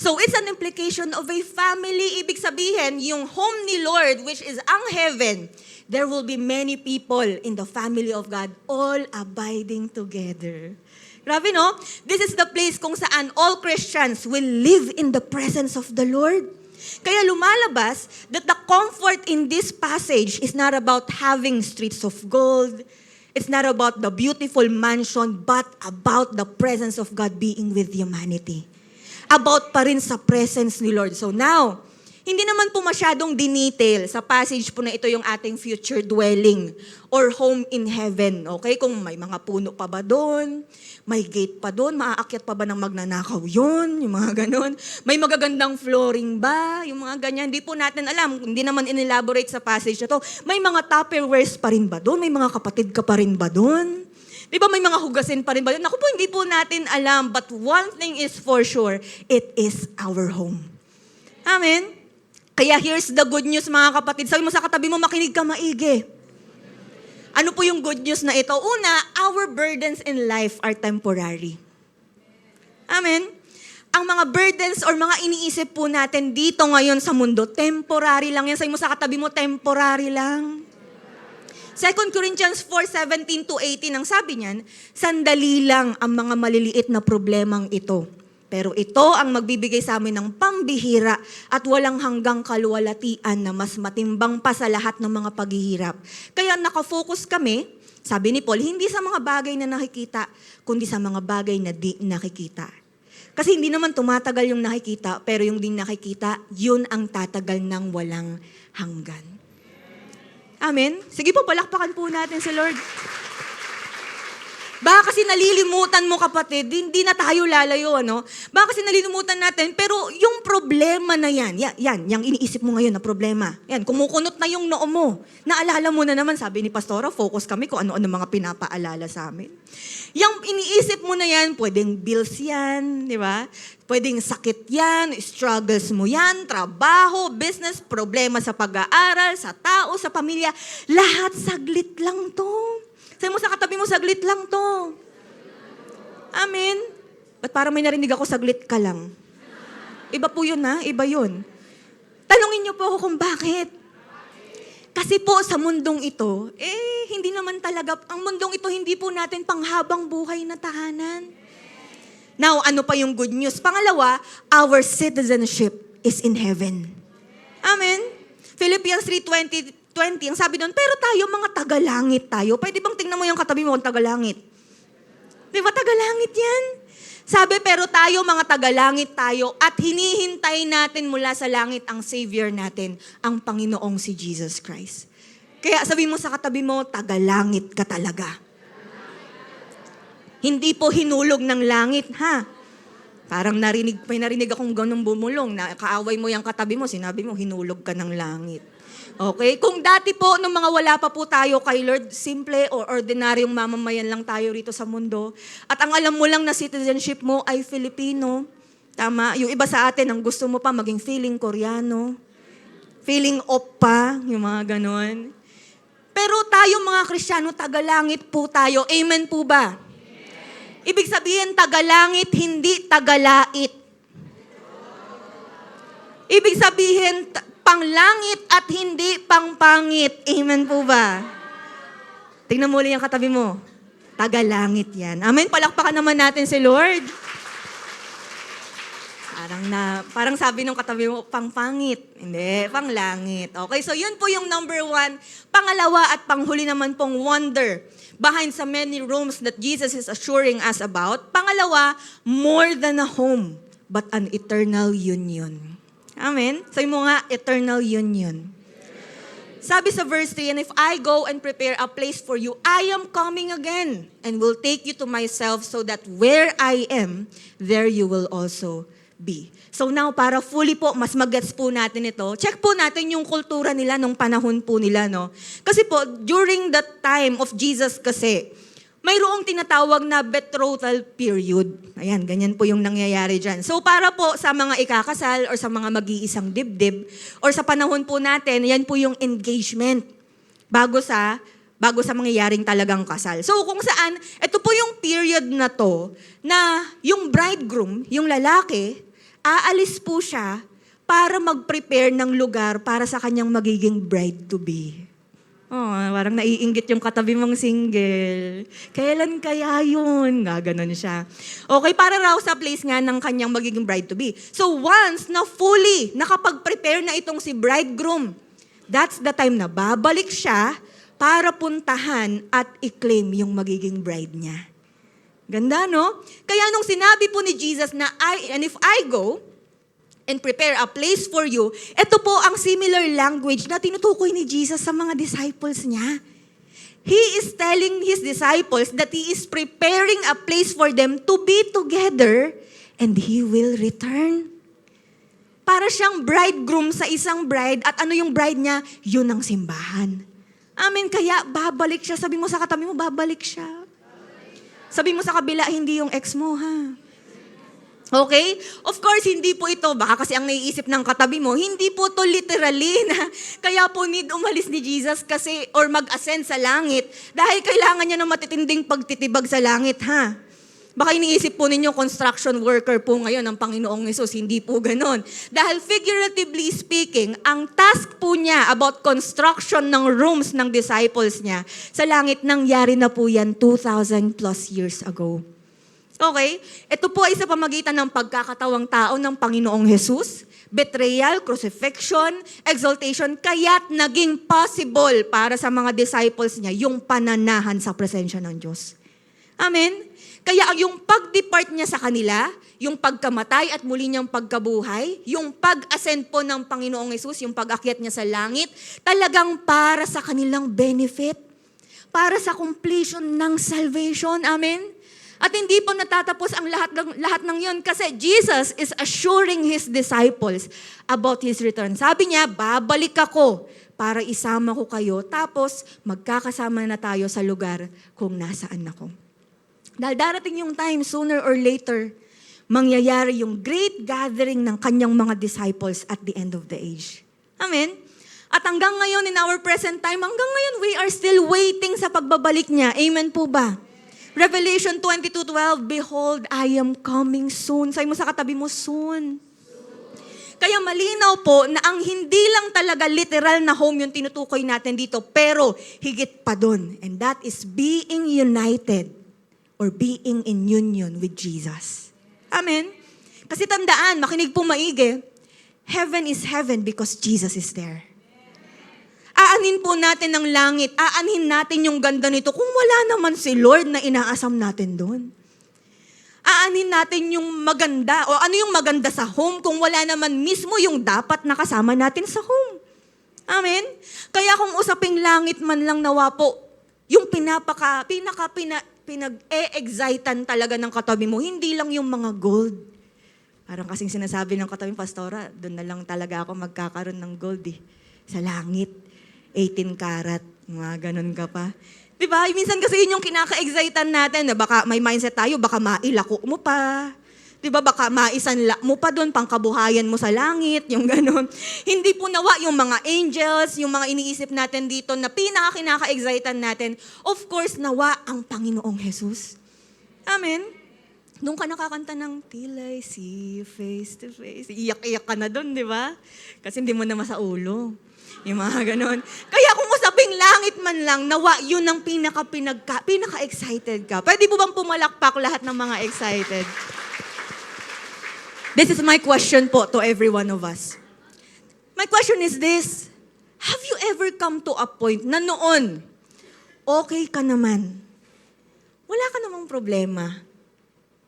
So it's an implication of a family. Ibig sabihin, yung home ni Lord, which is ang heaven, there will be many people in the family of God, all abiding together. Grabe, no? This is the place kung saan all Christians will live in the presence of the Lord. Kaya lumalabas that the comfort in this passage is not about having streets of gold. It's not about the beautiful mansion, but about the presence of God being with humanity. About pa rin sa presence ni Lord. So now, hindi naman po masyadong dinetail sa passage po na ito yung ating future dwelling or home in heaven. Okay? Kung may mga puno pa ba doon, may gate pa doon, maaakyat pa ba ng magnanakaw yun, yung mga ganon. May magagandang flooring ba, yung mga ganyan. Hindi po natin alam, hindi naman inelaborate sa passage na to. May mga Tupperwares pa rin ba doon? May mga kapatid ka pa rin ba doon? Di ba may mga hugasin pa rin ba? Naku po, hindi po natin alam. But one thing is for sure, it is our home. Amen? Kaya here's the good news mga kapatid. Sabi mo sa katabi mo, makinig ka maigi. Ano po yung good news na ito? Una, our burdens in life are temporary. Amen? Ang mga burdens or mga iniisip po natin dito ngayon sa mundo, temporary lang yan. Sabi mo sa katabi mo, temporary lang. 2 Corinthians 4:17-18, ang sabi niyan, sandali lang ang mga maliliit na problemang ito. Pero ito ang magbibigay sa amin ng pambihira at walang hanggang kaluwalhatian na mas matimbang pa sa lahat ng mga paghihirap. Kaya nakafocus kami, sabi ni Paul, hindi sa mga bagay na nakikita, kundi sa mga bagay na di nakikita. Kasi hindi naman tumatagal yung nakikita, pero yung di nakikita, yun ang tatagal ng walang hanggan. Amen? Sige po, palakpakan po natin si Lord. Baka kasi nalilimutan mo kapatid, hindi na tayo lalayo, ano? Baka kasi nalilimutan natin, pero yung problema na yan, yung iniisip mo ngayon na problema, yan, kumukunot na yung noo mo. Naalala mo na naman, sabi ni Pastora, focus kami kung ano-ano mga pinapaalala sa amin. Yung iniisip mo na yan, pwedeng bills yan, di ba? Pwedeng sakit yan, struggles mo yan, trabaho, business, problema sa pag-aaral, sa tao, sa pamilya. Lahat saglit lang to. Sabi mo sa katabi mo, saglit lang to. Amen? Ba't parang may narinig ako, saglit ka lang? Iba po yun ha, iba yun. Tanungin niyo po ako kung bakit. Kasi po sa mundong ito, hindi naman talaga, ang mundong ito hindi po natin panghabang buhay na tahanan. Now, ano pa yung good news? Pangalawa, our citizenship is in heaven. Amen? Philippians 3:20, ang sabi doon, pero tayo mga tagalangit tayo. Pwede bang tingnan mo yung katabi mo kung tagalangit? Di ba tagalangit yan? Sabi, pero tayo mga tagalangit tayo at hinihintay natin mula sa langit ang Savior natin, ang Panginoong si Jesus Christ. Kaya sabi mo sa katabi mo, tagalangit ka talaga. Hindi po hinulog ng langit, ha? Parang may narinig akong ganun bumulong na kaaway mo yung katabi mo, sinabi mo, hinulog ka ng langit. Okay? Kung dati po, nung mga wala pa po tayo kay Lord, simple o ordinaryong mamamayan lang tayo rito sa mundo. At ang alam mo lang na citizenship mo ay Filipino. Tama? Yung iba sa atin, ang gusto mo pa maging feeling Koreano. Feeling Oppa, yung mga ganon. Pero tayo mga Kristiyano, tagalangit po tayo. Amen po ba? Ibig sabihin, tagalangit, hindi tagalait. Ibig sabihin, panglangit at hindi pangpangit. Amen po ba? Tingnan mo ulit yung katabi mo. Tagalangit yan. Amen? Palakpakan naman natin si Lord. Parang sabi ng katabi mo, pangpangit. Hindi, panglangit. Okay, so yun po yung number 1. Pangalawa at panghuli naman pong wonder behind sa many rooms that Jesus is assuring us about. Pangalawa, more than a home, but an eternal union. Amen? Sabi mo nga, eternal union. Sabi sa verse 3, and if I go and prepare a place for you, I am coming again and will take you to myself so that where I am, there you will also be. So now, para fully po, mas mag-gets po natin ito, check po natin yung kultura nila nung panahon po nila, no? Kasi po, during the time of Jesus kasi, mayroong tinatawag na betrothal period. Ayan, ganyan po yung nangyayari dyan. So para po sa mga ikakasal or sa mga mag-iisang dibdib or sa panahon po natin, yan po yung engagement bago sa mangyayaring talagang kasal. So kung saan, ito po yung period na to na yung bridegroom, yung lalaki, aalis po siya para mag-prepare ng lugar para sa kanyang magiging bride-to-be. Oh, parang naiinggit yung katabi mong single. Kailan kaya yun? Gaganon siya. Okay, para raw sa place nga ng kanyang magiging bride-to-be. So once na fully nakapag-prepare na itong si bridegroom, that's the time na babalik siya para puntahan at i-claim yung magiging bride niya. Ganda, no? Kaya nung sinabi po ni Jesus na, and if I go and prepare a place for you, ito po ang similar language na tinutukoy ni Jesus sa mga disciples niya. He is telling His disciples that He is preparing a place for them to be together and He will return. Para siyang bridegroom sa isang bride at ano yung bride niya? Yun ang simbahan. Amen. Kaya babalik siya. Sabi mo sa katabi mo, babalik siya. Sabi mo sa kabila, hindi yung ex mo, ha? Okay? Of course, hindi po ito, baka kasi ang naiisip ng katabi mo, hindi po to literally na kaya po need umalis ni Jesus kasi or mag-ascend sa langit dahil kailangan niya ng matitinding pagtitibag sa langit, ha? Baka iniisip po ninyo, construction worker po ngayon ang Panginoong Hesus. Hindi po ganon. Dahil figuratively speaking, ang task po niya about construction ng rooms ng disciples niya, sa langit nangyari na po yan 2,000 plus years ago. Okay? Ito po ay sa pamagitan ng pagkakatawang tao ng Panginoong Hesus, betrayal, crucifixion, exaltation, kaya't naging possible para sa mga disciples niya yung pananahan sa presensya ng Diyos. Amen? Kaya yung pag-depart niya sa kanila, yung pagkamatay at muli niyang pagkabuhay, yung pag-ascend po ng Panginoong Hesus, yung pag-akyat niya sa langit, talagang para sa kanilang benefit, para sa completion ng salvation. Amen? At hindi po natatapos ang lahat ng yun kasi Jesus is assuring His disciples about His return. Sabi niya, babalik ako para isama ko kayo, tapos magkakasama na tayo sa lugar kung nasaan ako. Dahil darating yung time, sooner or later, mangyayari yung great gathering ng kanyang mga disciples at the end of the age. Amen? At hanggang ngayon, in our present time, hanggang ngayon, we are still waiting sa pagbabalik niya. Amen po ba? Revelation 22:12, behold, I am coming soon. Sabi mo sa katabi mo, soon. Kaya malinaw po na ang hindi lang talaga literal na home yung tinutukoy natin dito, pero higit pa doon. And that is being united or being in union with Jesus. Amen? Kasi tandaan, makinig po maigi, heaven is heaven because Jesus is there. Aanin po natin ang langit, aanin natin yung ganda nito kung wala naman si Lord na inaasam natin doon. Aanin natin yung maganda, o ano yung maganda sa home kung wala naman mismo yung dapat nakasama natin sa home. Amen? Kaya kung usaping langit man lang nawa po, yung pinag-e-excitan talaga ng katabi mo, hindi lang yung mga gold. Parang kasing sinasabi ng katabi, Pastora, doon na lang talaga ako magkakaroon ng gold sa langit. 18 karat, mga ganun ka pa. Diba? Minsan kasi yun yung kinaka-excitan natin, na baka may mindset tayo, baka mailako mo pa. Di ba baka maisanla mo pa doon, pangkabuhayan mo sa langit, yung gano'n. Hindi po nawa yung mga angels, yung mga iniisip natin dito na pinaka-kinaka-excited natin. Of course, nawa ang Panginoong Jesus. Amen? Doon ka nakakanta ng Till I see you face to face. Iyak-iyak ka na doon, di ba? Kasi hindi mo na masaulo. Yung mga ganon. Kaya kung usaping langit man lang, nawa yun ang pinaka-excited ka. Pwede po bang pumalakpak lahat ng mga excited? This is my question po to every one of us. My question is this: have you ever come to a point na noon, okay ka naman, wala ka namang problema,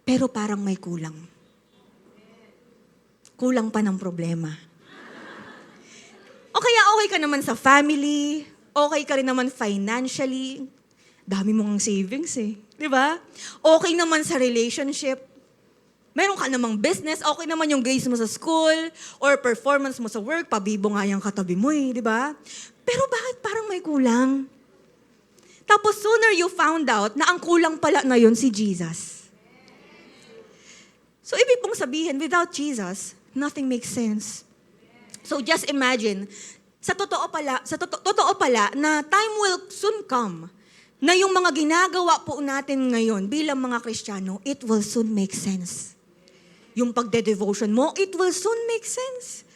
pero parang may kulang? Kulang pa ng problema. O kaya okay ka naman sa family, okay ka rin naman financially, dami mong savings eh, di ba? Okay naman sa relationship, meron ka namang business, okay naman yung grades mo sa school, or performance mo sa work, pabibo nga yung katabi mo eh, di ba? Pero bakit parang may kulang? Tapos sooner you found out na ang kulang pala na yun si Jesus. So ibig pong sabihin, without Jesus, nothing makes sense. So just imagine, totoo pala na time will soon come na yung mga ginagawa po natin ngayon bilang mga Kristiyano, it will soon make sense. Yung pagde-devotion mo, it will soon make sense.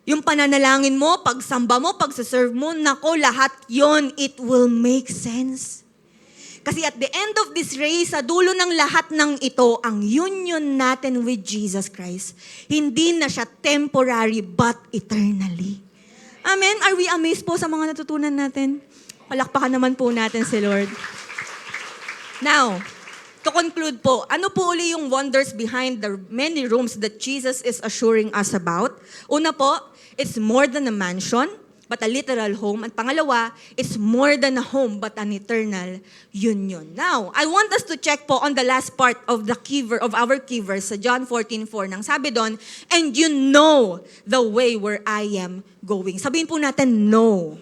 Yung pananalangin mo, pagsamba mo, pagsaserve mo, nako, lahat yon, it will make sense. Kasi at the end of this race, sa dulo ng lahat ng ito, ang union natin with Jesus Christ, hindi na siya temporary but eternally. Amen? Are we amazed po sa mga natutunan natin? Palakpakan naman po natin si Lord. Now, to conclude po, ano po uli yung wonders behind the many rooms that Jesus is assuring us about? Una po, it's more than a mansion, but a literal home. At pangalawa, it's more than a home, but an eternal union. Now, I want us to check po on the last part of the of our key verse sa John 14:4. Nang sabi doon, and you know the way where I am going. Sabihin po natin, no.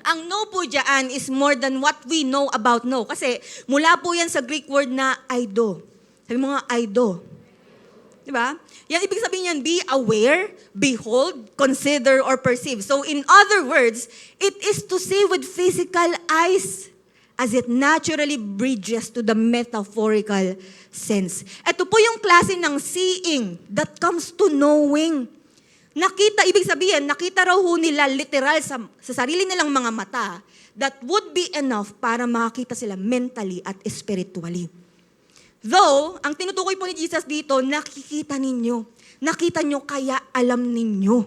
Ang no po dyan is more than what we know about no. Kasi mula po yan sa Greek word na aido. Sabi mo nga, aido. Diba? Yan, ibig sabihin yan, be aware, behold, consider, or perceive. So in other words, it is to see with physical eyes as it naturally bridges to the metaphorical sense. Ito po yung klase ng seeing that comes to knowing. Nakita, ibig sabihin, nakita raw ho nila literal sa sarili nilang mga mata that would be enough para makakita sila mentally at spiritually. Though, ang tinutukoy po ni Jesus dito, nakikita ninyo. Nakita nyo kaya alam ninyo.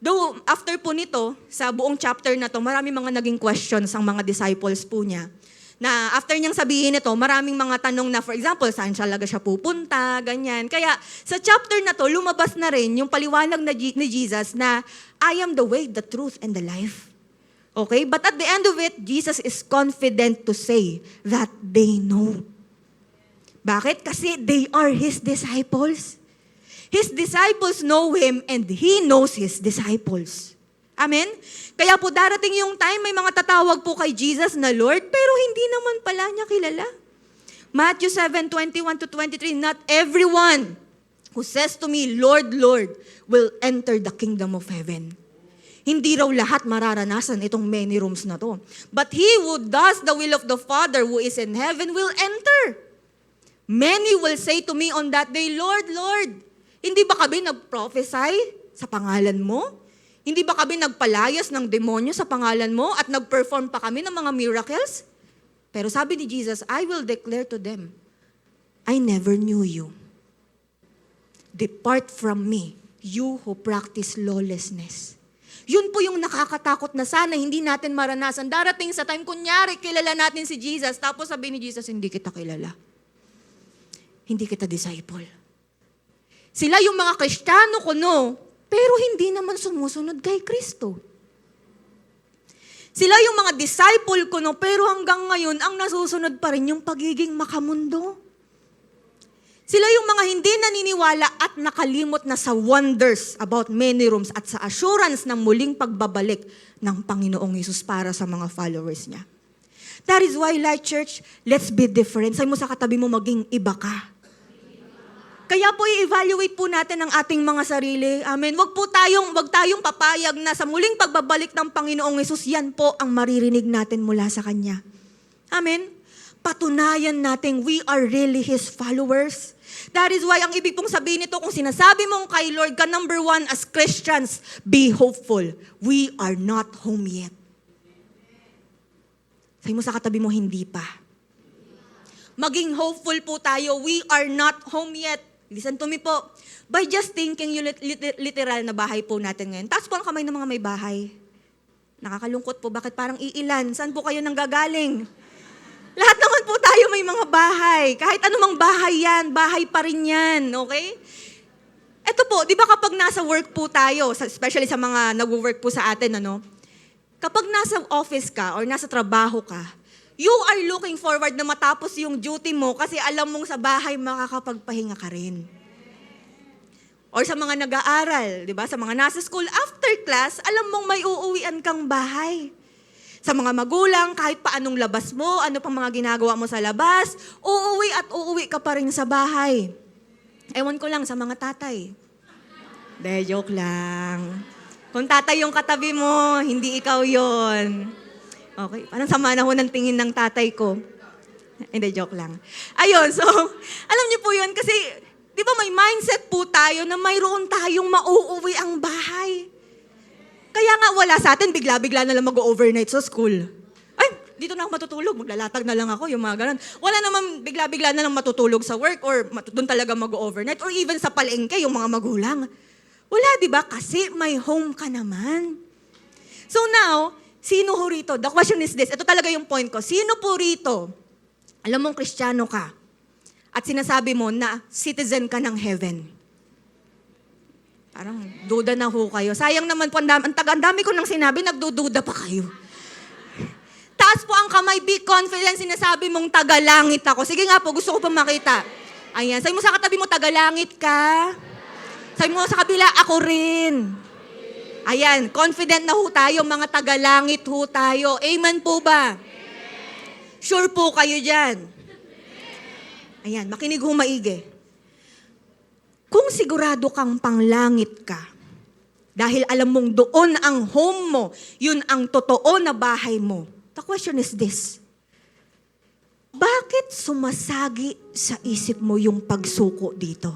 Though, after po nito, sa buong chapter na to, marami mga naging questions ang mga disciples po niya. Na after niyang sabihin ito, maraming mga tanong na, for example, saan talaga siya pupunta, ganyan. Kaya sa chapter na to, lumabas na rin yung paliwanag ni Jesus na, I am the way, the truth, and the life. Okay? But at the end of it, Jesus is confident to say that they know. Bakit? Kasi they are His disciples. His disciples know Him and He knows His disciples. Amen? Kaya po darating yung time, may mga tatawag po kay Jesus na Lord, pero hindi naman pala niya kilala. Matthew 7:21-23, not everyone who says to me, Lord, Lord, will enter the kingdom of heaven. Hindi raw lahat mararanasan itong many rooms na to. But he who does the will of the Father who is in heaven will enter. Many will say to me on that day, Lord, Lord, hindi ba kami nag-prophesy sa pangalan mo? Hindi ba kami nagpalayas ng demonyo sa pangalan mo at nag-perform pa kami ng mga miracles? Pero sabi ni Jesus, I will declare to them, I never knew you. Depart from me, you who practice lawlessness. Yun po yung nakakatakot na sana hindi natin maranasan. Darating sa time, kunyari, kilala natin si Jesus, tapos sabi ni Jesus, hindi kita kilala. Hindi kita disciple. Sila yung mga Kristiyano kuno, pero hindi naman sumusunod kay Kristo. Sila yung mga disciple ko, no, pero hanggang ngayon, ang nasusunod pa rin yung pagiging makamundo. Sila yung mga hindi naniniwala at nakalimot na sa wonders about many rooms at sa assurance ng muling pagbabalik ng Panginoong Hesus para sa mga followers niya. That is why, Light Church, let's be different. Sabi mo sa katabi mo, maging iba ka. Kaya po i-evaluate po natin ang ating mga sarili. Amen. Wag tayong papayag na sa muling pagbabalik ng Panginoong Hesus, yan po ang maririnig natin mula sa Kanya. Amen. Patunayan natin we are really His followers. That is why ang ibig pong sabihin nito, kung sinasabi mong kay Lord ka, number one, as Christians, be hopeful. We are not home yet. Sabi mo sa katabi mo, hindi pa. Maging hopeful po tayo, we are not home yet. Listen to me po. By just thinking yung literal na bahay po natin ngayon. Taas po ang kamay ng mga may bahay. Nakakalungkot po, bakit parang iilan? Saan po kayo nanggagaling? Lahat naman po tayo may mga bahay. Kahit anumang bahay yan, bahay pa rin yan. Okay? Ito po, di ba kapag nasa work po tayo, especially sa mga nag-work po sa atin, kapag nasa office ka or nasa trabaho ka, you are looking forward na matapos yung duty mo kasi alam mong sa bahay makakapagpahinga ka rin. Or sa mga nag-aaral, di ba? Sa mga nasa school, after class, alam mong may uuwian kang bahay. Sa mga magulang, kahit pa anong labas mo, ano pang mga ginagawa mo sa labas, uuwi ka pa rin sa bahay. Ewan ko lang sa mga tatay. Joke lang. Kung tatay yung katabi mo, hindi ikaw yon. Okay, parang sama na ho ng tingin ng tatay ko. Hindi, joke lang. Ayun, so, alam niyo po yun, kasi, di ba may mindset po tayo na mayroon tayong mauuwi ang bahay. Kaya nga wala sa atin, bigla-bigla na lang mag-overnight sa school. Ay, dito na ako matutulog, maglalatag na lang ako, yung mga ganun. Wala naman bigla-bigla na lang matutulog sa work or doon talaga mag-overnight or even sa palengke, yung mga magulang. Wala, di ba? Kasi may home ka naman. So now, sino ho rito? The question is this. Ito talaga yung point ko. Sino po rito? Alam mong Kristiyano ka at sinasabi mo na citizen ka ng heaven. Parang duda na ho kayo. Sayang naman po, ang dami ko nang sinabi, nagdududa pa kayo. Taas po ang kamay, be confident, sinasabi mong tagalangit ako. Sige nga po, gusto ko pa makita. Ayan, sabi mo sa katabi mo, tagalangit ka. Sabi mo sa kabila, ako rin. Ayan, confident na ho tayo, mga tagalangit ho tayo. Amen po ba? Sure po kayo dyan. Ayan, makinig ho maigi. Kung sigurado kang panglangit ka, dahil alam mong doon ang home mo, yun ang totoo na bahay mo. The question is this. Bakit sumasagi sa isip mo yung pagsuko dito?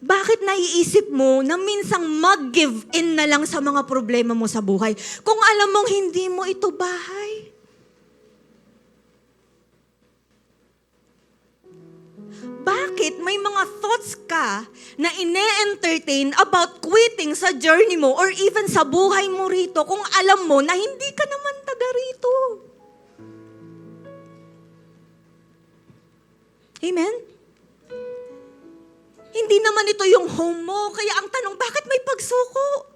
Bakit naiisip mo na minsang mag-give in na lang sa mga problema mo sa buhay kung alam mong hindi mo ito bahay? Bakit may mga thoughts ka na ine-entertain about quitting sa journey mo or even sa buhay mo rito kung alam mo na hindi ka naman taga rito? Amen? Hindi naman ito yung home mo. Kaya ang tanong, bakit may pagsuko?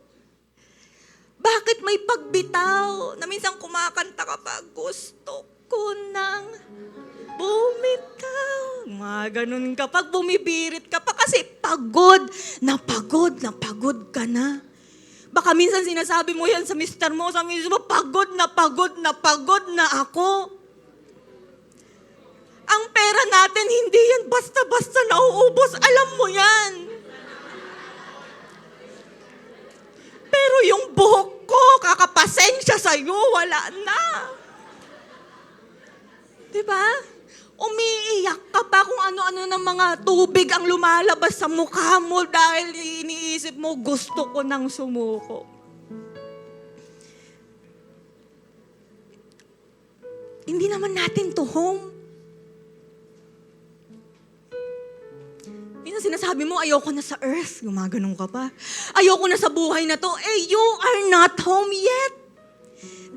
Bakit may pagbitaw? Na minsan kumakanta ka pa, gusto ko nang bumitaw. Mga ganun ka. Pag bumibirit ka pa kasi pagod na pagod ka na. Baka minsan sinasabi mo yan sa mister mo, sa mister mo, pagod na ako. Ang pera natin, hindi yan basta-basta nauubos. Alam mo yan. Pero yung buhok ko, kakapasensya sa'yo, wala na. Diba? Umiiyak ka pa kung ano-ano ng mga tubig ang lumalabas sa mukha mo dahil iniisip mo, gusto ko nang sumuko. Hindi naman natin to home. Minsan sinasabi mo, ayoko na sa earth. Gumaganong ka pa. Ayoko na sa buhay na to. You are not home yet.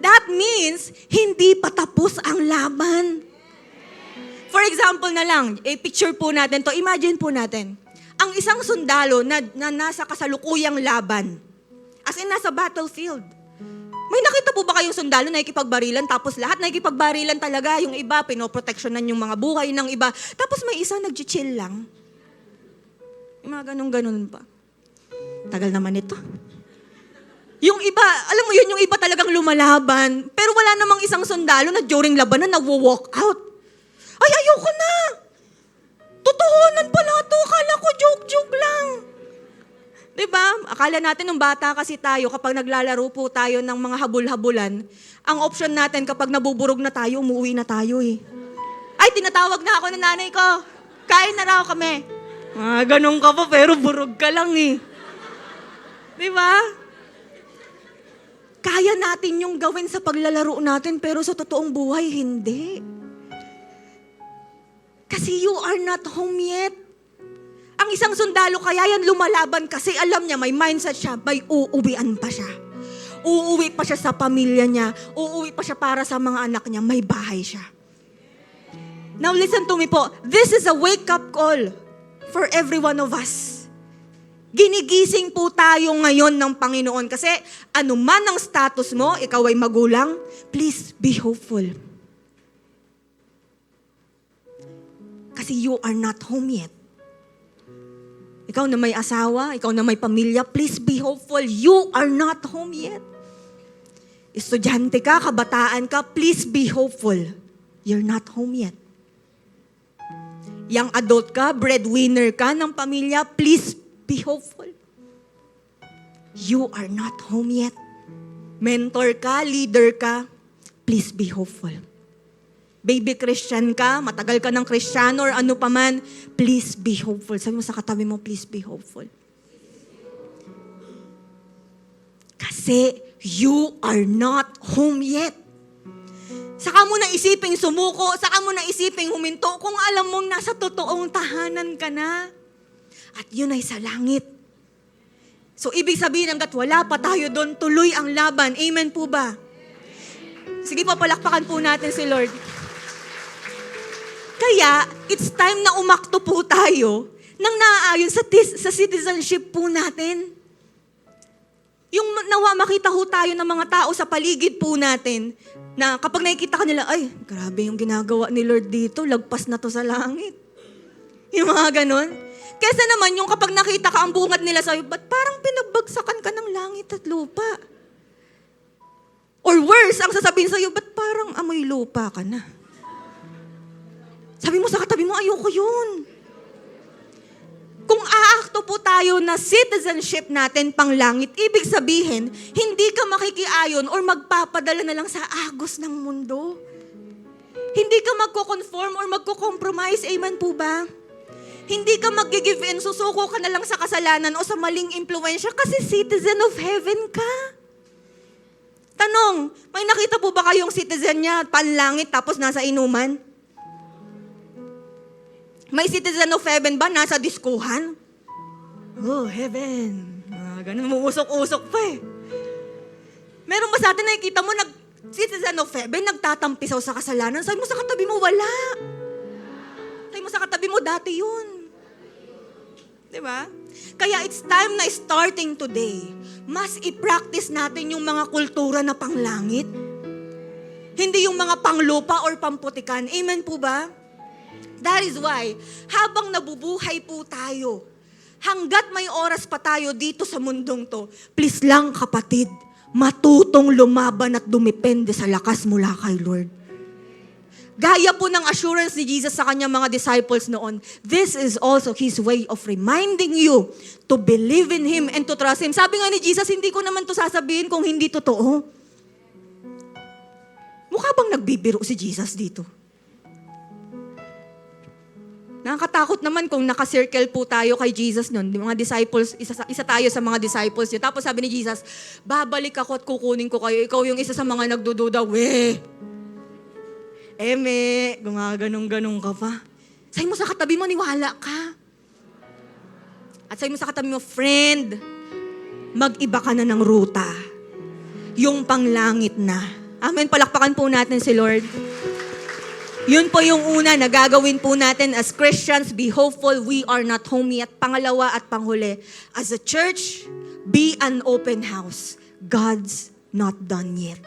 That means, hindi pa tapos ang laban. For example na lang, picture po natin to. Imagine po natin, ang isang sundalo na nasa kasalukuyang laban. As in, nasa battlefield. May nakita po ba kayong sundalo na ikipagbarilan tapos lahat na ikipagbarilan talaga, yung iba, pinoproteksyonan yung mga buhay ng iba. Tapos may isa nag-chill lang. Mga ganun pa. Tagal naman ito. Yung iba, alam mo yun, yung iba talagang lumalaban. Pero wala namang isang sundalo na during labanan nagwo-walk out. Ay, ayoko ka na. Totohanan pala to. Akala ko joke-joke lang. Diba? Akala natin nung bata kasi tayo, kapag naglalaro po tayo ng mga habul-habulan, ang option natin kapag nabuburog na tayo, umuwi na tayo eh. Ay, tinatawag na ako ng nanay ko. Kain na raw kami. Ganun ka pa, pero burog ka lang eh. Diba? Kaya natin yung gawin sa paglalaro natin, pero sa totoong buhay, hindi. Kasi you are not home yet. Ang isang sundalo kaya yan lumalaban kasi alam niya, may mindset siya, may uuwian pa siya. Uuwi pa siya sa pamilya niya, uuwi pa siya para sa mga anak niya, may bahay siya. Now listen to me po, this is a wake-up call for every one of us. Ginigising po tayo ngayon ng Panginoon kasi anuman ang status mo, ikaw ay magulang, please be hopeful. Kasi you are not home yet. Ikaw na may asawa, ikaw na may pamilya, please be hopeful. You are not home yet. Estudyante ka, kabataan ka, please be hopeful. You're not home yet. Young adult ka, breadwinner ka ng pamilya, please be hopeful. You are not home yet. Mentor ka, leader ka, please be hopeful. Baby Christian ka, matagal ka ng Kristiyano or ano pa man, please be hopeful. Sabi mo sa katabi mo, please be hopeful. Kasi you are not home yet. Saka mo na isiping sumuko, saka mo na isiping huminto kung alam mong nasa totoong tahanan ka na. At yun ay sa langit. So ibig sabihin hanggat wala pa tayo doon, tuloy ang laban. Amen po ba? Sige po, palakpakan po natin si Lord. Kaya, it's time na umakto po tayo nang naaayon sa citizenship po natin. Yung nawa makita ho tayo ng mga tao sa paligid po natin na kapag nakikita ka nila, ay, grabe yung ginagawa ni Lord dito, lagpas na to sa langit. Yung mga ganon. Kesa naman yung kapag nakita ka ang bungad nila sa'yo, ba't parang pinagbagsakan ka ng langit at lupa? Or worse, ang sasabihin sa'yo, ba't parang amoy lupa ka na? Sabi mo sa katabi mo, ayoko yun. Kung aakto po tayo na citizenship natin pang langit, ibig sabihin, hindi ka makikiayon or magpapadala na lang sa agos ng mundo. Hindi ka magko-conform or magko-compromise. Amen po ba? Hindi ka mag-give in, susuko ka na lang sa kasalanan o sa maling impluensya kasi citizen of heaven ka. Tanong, may nakita po ba kayong citizen niya, panlangit, tapos nasa inuman? May citizen of heaven ba nasa diskuhan? Oh, heaven. Ganun, muusok-usok pa eh. Meron ba sa atin nakikita mo, citizen of heaven, nagtatampisaw sa kasalanan? Sabi mo sa katabi mo, wala. Sabi mo sa katabi mo, dati yun. Diba? Kaya it's time na starting today, mas i-practice natin yung mga kultura na panglangit. Hindi yung mga panglupa or pamputikan. Amen po ba? That is why, habang nabubuhay po tayo, hanggat may oras pa tayo dito sa mundong to, please lang kapatid, matutong lumaban at dumepende sa lakas mula kay Lord. Gaya po ng assurance ni Jesus sa kanyang mga disciples noon, this is also His way of reminding you to believe in Him and to trust Him. Sabi nga ni Jesus, hindi ko naman to sasabihin kung hindi totoo. Mukha bang nagbibiro si Jesus dito? Nakakatakot naman kung nakacircle po tayo kay Jesus noon. Mga disciples, isa tayo sa mga disciples yun. Tapos sabi ni Jesus, babalik ako at kukunin ko kayo. Ikaw yung isa sa mga nagdududa. Gumaganong-ganong ka pa. Sabi mo sa katabi mo, niwala ka. At sabi mo sa katabi mo, friend, mag-iba ka na ng ruta. Yung panglangit na. Amen, palakpakan po natin si Lord. Yun po yung una na gagawin po natin as Christians, be hopeful, we are not home yet. Pangalawa at panghuli, as a church, be an open house. God's not done yet.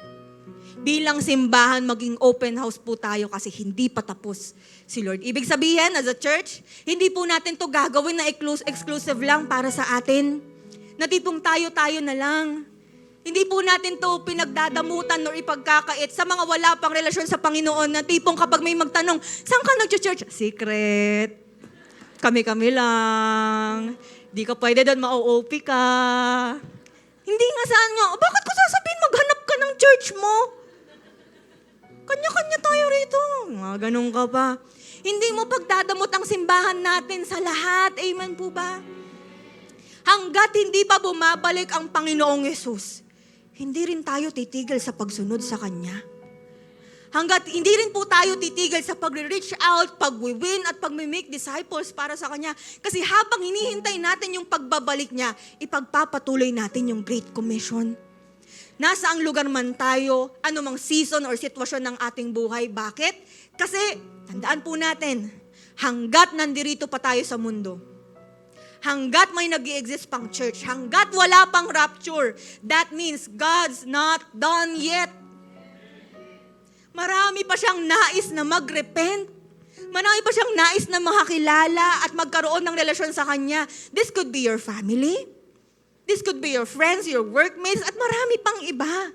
Bilang simbahan, maging open house po tayo kasi hindi pa tapos si Lord. Ibig sabihin, as a church, hindi po natin to gagawin na exclusive lang para sa atin. Na tipong tayo-tayo na lang. Hindi po natin to pinagdadamutan or ipagkakait sa mga wala pang relasyon sa Panginoon na tipong kapag may magtanong, saan ka nag-church? Secret. Kami-kami lang. Di ka pwede doon, ma-OP ka. Hindi nga saan nga. Bakit ko sasabihin maghanap ka ng church mo? Kanya-kanya tayo rito. Mga ganun ka pa. Hindi mo pagdadamot ang simbahan natin sa lahat. Amen po ba? Hanggat hindi pa bumabalik ang Panginoong Yesus, hindi rin tayo titigil sa pagsunod sa Kanya. Hanggat hindi rin po tayo titigil sa pag-reach out, pag-win at pag-make disciples para sa Kanya. Kasi habang hinihintay natin yung pagbabalik niya, ipagpapatuloy natin yung Great Commission. Nasa ang lugar man tayo, anumang season or sitwasyon ng ating buhay. Bakit? Kasi, tandaan po natin, hanggat nandirito pa tayo sa mundo, hanggat may nag-i-exist pang church, hanggat wala pang rapture, that means God's not done yet. Marami pa siyang nais na mag-repent. Marami pa siyang nais na makakilala at magkaroon ng relasyon sa Kanya. This could be your family. This could be your friends, your workmates, at marami pang iba.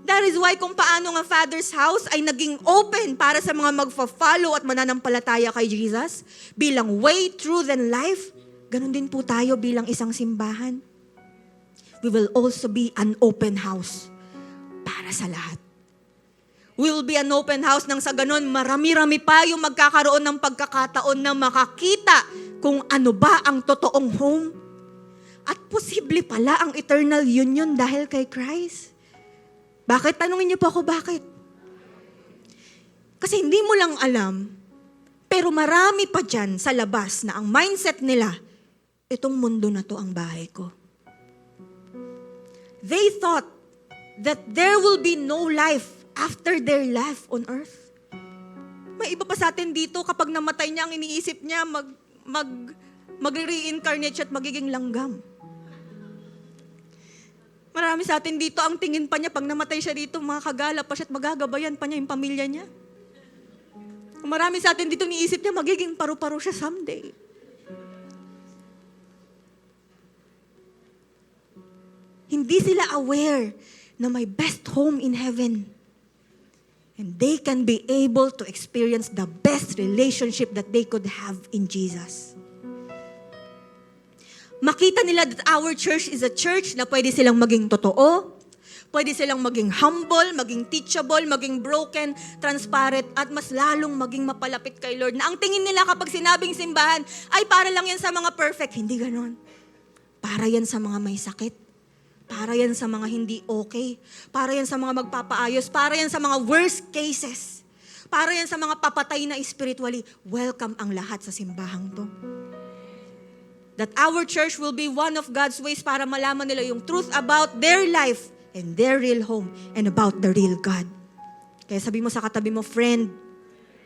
That is why kung paano nga Father's House ay naging open para sa mga magfa-follow at mananampalataya kay Jesus bilang way, truth, and life, ganun din po tayo bilang isang simbahan. We will also be an open house para sa lahat. We will be an open house nang sa ganun, marami-rami pa yung magkakaroon ng pagkakataon na makakita kung ano ba ang totoong home. At posible pala ang eternal union dahil kay Christ. Bakit? Tanungin niyo po ako, bakit? Kasi hindi mo lang alam, pero marami pa dyan sa labas na ang mindset nila, itong mundo na to ang bahay ko. They thought that there will be no life after their life on earth. May iba pa sa atin dito, kapag namatay niya, ang iniisip niya, mag-reincarnate siya at magiging langgam. Marami sa atin dito, ang tingin pa niya, pag namatay siya dito, makakagala pa siya at magagabayan pa niya yung pamilya niya. Marami sa atin dito, niisip niya, magiging paru-paro siya someday. Hindi sila aware na may best home in heaven. And they can be able to experience the best relationship that they could have in Jesus. Makita nila that our church is a church na pwede silang maging totoo, pwede silang maging humble, maging teachable, maging broken, transparent, at mas lalong maging mapalapit kay Lord. Na ang tingin nila kapag sinabing simbahan, ay para lang yan sa mga perfect. Hindi ganon. Para yan sa mga may sakit. Para yan sa mga hindi okay. Para yan sa mga magpapaayos. Para yan sa mga worst cases. Para yan sa mga papatay na spiritually. Welcome ang lahat sa simbahang to. That our church will be one of God's ways para malaman nila yung truth about their life and their real home and about the real God. Kaya sabi mo sa katabi mo, friend,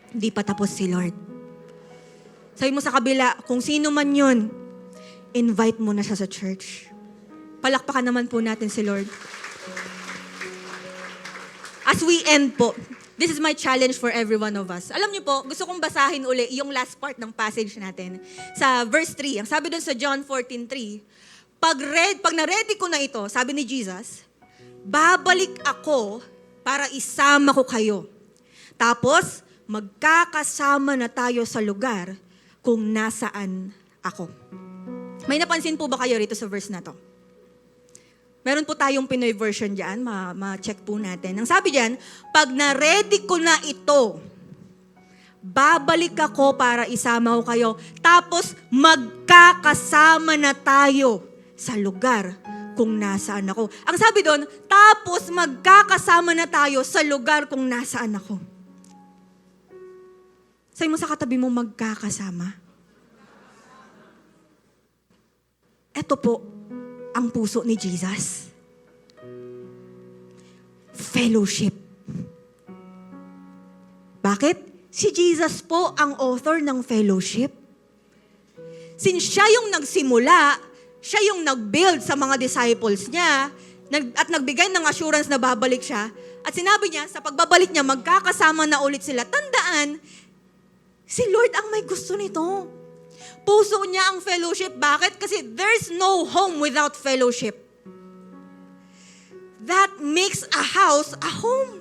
hindi pa tapos si Lord. Sabi mo sa kabila, kung sino man yun, invite mo na siya sa church. Palakpakan naman po natin si Lord. As we end po, this is my challenge for every one of us. Alam niyo po, gusto kong basahin uli yung last part ng passage natin. Sa verse 3, ang sabi doon sa John 14:3, pag na-ready ko na ito, sabi ni Jesus, babalik ako para isama ko kayo. Tapos, magkakasama na tayo sa lugar kung nasaan ako. May napansin po ba kayo rito sa verse na to? Meron po tayong Pinoy version dyan, ma-check po natin. Ang sabi dyan, pag na-ready ko na ito, babalik ako para isama ko kayo, tapos magkakasama na tayo sa lugar kung nasaan ako. Ang sabi doon, tapos magkakasama na tayo sa lugar kung nasaan ako. Sabi mo sa katabi mo, magkakasama. Ito po, ang puso ni Jesus. Fellowship. Bakit? Si Jesus po ang author ng fellowship. Since siya yung nagsimula, siya yung nag-build sa mga disciples niya, at nagbigay ng assurance na babalik siya, at sinabi niya, sa pagbabalik niya, magkakasama na ulit sila. Tandaan, si Lord ang may gusto nito. Puso niya ang fellowship. Bakit? Kasi there's no home without fellowship. that makes a house a home.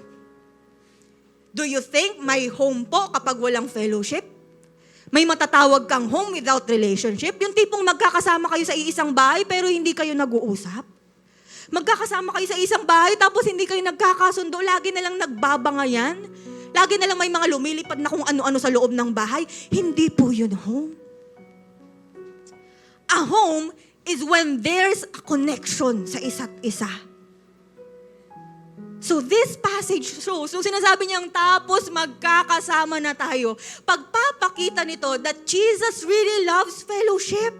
Do you think may home po kapag walang fellowship? May matatawag kang home without relationship? Yung tipong magkakasama kayo sa iisang bahay pero hindi kayo nag-uusap? Magkakasama kayo sa isang bahay tapos hindi kayo nagkakasundo, lagi na lang nagbabangayan? Lagi na lang may mga lumilipad na kung ano-ano sa loob ng bahay? Hindi po yun home. A home is when there's a connection sa isa't isa. So this passage shows, so sinasabi niyang tapos magkakasama na tayo. Pagpapakita nito that Jesus really loves fellowship.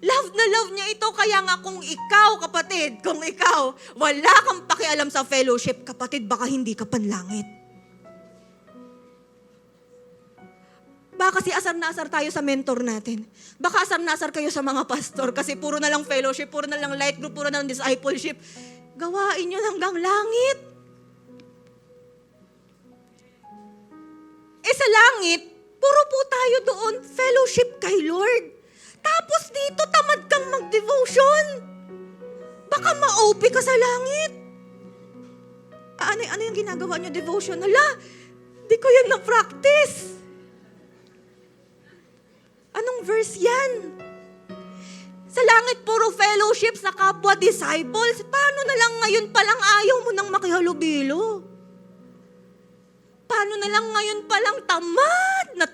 Love na love niya ito. Kaya nga kung ikaw, kapatid, kung ikaw, wala kang pakialam sa fellowship, kapatid, baka hindi ka panlangit. Baka kasi asar na asar tayo sa mentor natin. Baka asar na asar kayo sa mga pastor kasi puro na lang fellowship, puro na lang light group, puro na lang discipleship. Gawain nyo hanggang langit. Sa langit, puro po tayo doon, fellowship kay Lord. Tapos dito, tamad kang mag-devotion. Baka ma-OP ka sa langit. Ano yung ginagawa nyo, devotion? Hala, di ko yan na-practice. Anong verse yan? Sa langit, puro fellowship sa kapwa disciples. Paano na lang ngayon palang ayaw mo nang makihalubilo? Paano na lang ngayon palang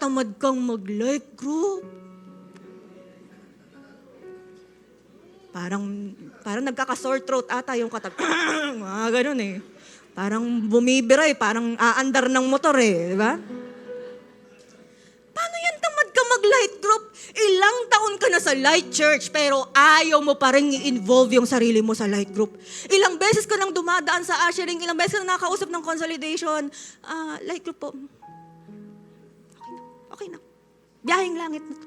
tamad kang mag-life group? Parang nagkaka-sore throat ata yung mga ganun eh. Parang bumibira eh, parang aandar ng motor eh, di ba? Paano yan tamad ka mag-light group? Ilang taon ka na sa light church pero ayaw mo pa rin i-involve yung sarili mo sa light group. Ilang beses ka nang dumadaan sa ushering, ilang beses ka nang nakausap ng consolidation. Light group po. Okay na. Biyaheng langit na to.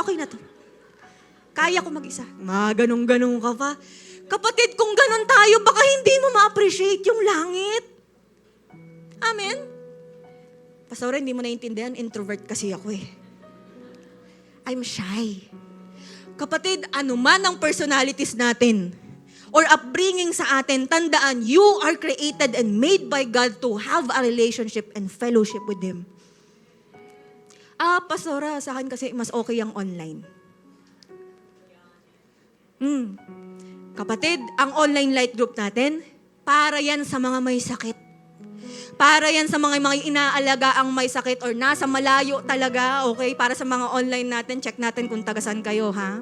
Okay na to. Kaya ko mag-isa. Ganun-ganun ka pa. Kapatid, kung ganun tayo, baka hindi mo ma-appreciate yung langit. Amen? Pastor, hindi mo naiintindihan, introvert kasi ako eh. I'm shy. Kapatid, anuman ang personalities natin or upbringing sa atin, tandaan, you are created and made by God to have a relationship and fellowship with Him. Pastora, sa akin kasi mas okay ang online. Kapatid, ang online light group natin, para yan sa mga may sakit. Para yan sa mga inaalaga ang may sakit or nasa malayo talaga, okay? Para sa mga online natin, check natin kung tagasan kayo, ha?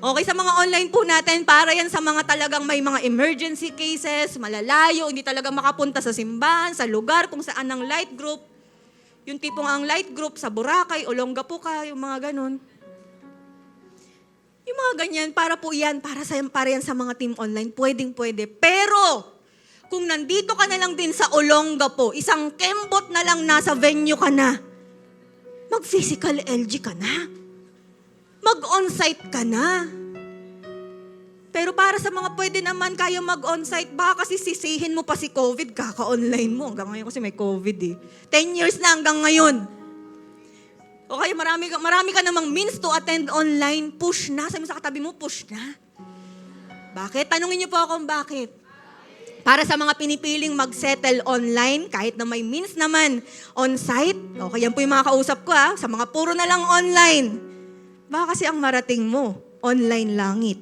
Okay, sa mga online po natin, para yan sa mga talagang may mga emergency cases, malalayo, hindi talaga makapunta sa simbahan, sa lugar kung saan ang light group. Yung tipong ang light group sa Boracay, Olongapo ka, yung mga ganun. Yung mga ganyan, para yan sa mga team online, pwede. Pero, kung nandito ka na lang din sa Olongapo, isang kembot na lang nasa venue ka na, mag-physical LG ka na. Mag-onsite ka na. Pero para sa mga pwede naman kaya mag-onsite, baka kasi sisihin mo pa si COVID, kaka-online mo. Hanggang ngayon kasi may COVID eh. 10 years na hanggang ngayon. O kaya marami ka namang means to attend online, push na. Sabi mo sa katabi mo, push na. Bakit? Tanungin niyo po ako bakit. Para sa mga pinipiling mag-settle online, kahit na may means naman on-site, okay, yan po yung mga kausap ko sa mga puro na lang online. Baka kasi ang marating mo, online langit.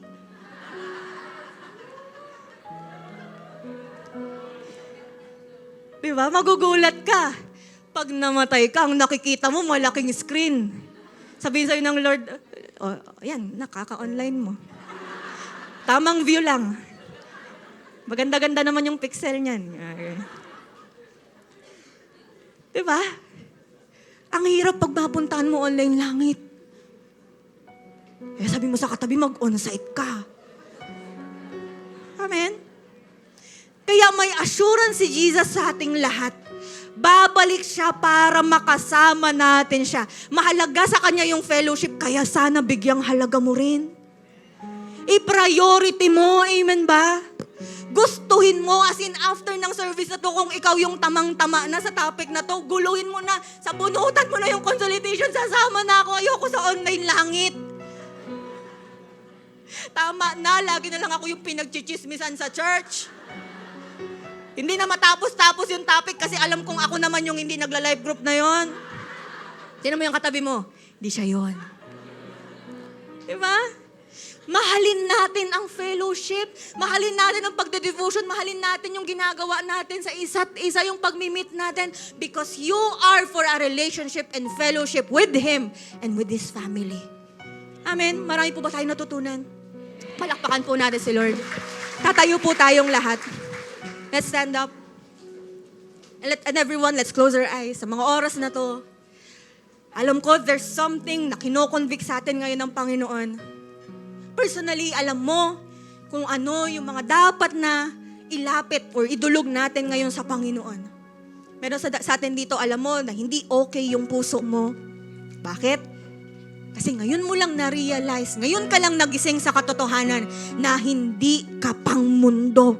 Diba? Magugulat ka. Pag namatay ka, ang nakikita mo, malaking screen. Sabihin sa'yo ng Lord, ayan, nakaka-online mo. Tamang view lang. Maganda-ganda naman yung pixel niyan. Diba? Ang hirap pag mapuntahan mo online langit. Sabi mo sa katabi, mag-onsite ka. Amen? Kaya may assurance si Jesus sa ating lahat. Babalik siya para makasama natin siya. Mahalaga sa kanya yung fellowship, kaya sana bigyang halaga mo rin. I-priority mo, amen ba? Gustuhin mo, as in after ng service na to, kung ikaw yung tamang-tama na sa topic na to, guluhin mo na, sabunutan mo na yung consolidation, sasama na ako, ayoko sa online langit. Tama na, lagi na lang ako yung pinagchichismisan sa church. Hindi na matapos-tapos yung topic kasi alam kong ako naman yung hindi nagla-live group na yon. Sino mo yung katabi mo? Hindi siya yon. Diba? Mahalin natin ang fellowship. Mahalin natin ang pagde-devotion. Mahalin natin yung ginagawa natin sa isa't isa, yung pag-meet natin. Because you are for a relationship and fellowship with Him and with His family. Amen. Marami po ba tayong natutunan? Palakpakan po natin si Lord. Tatayo po tayong lahat. Let's stand up. And everyone, let's close our eyes. Sa mga oras na to, alam ko there's something na kinoconvict sa atin ngayon ng Panginoon. Personally, alam mo kung ano yung mga dapat na ilapit or idulog natin ngayon sa Panginoon. Pero sa atin dito, alam mo na hindi okay yung puso mo. Bakit? Kasi ngayon mo lang na-realize, ngayon ka lang nagising sa katotohanan na hindi ka pang mundo.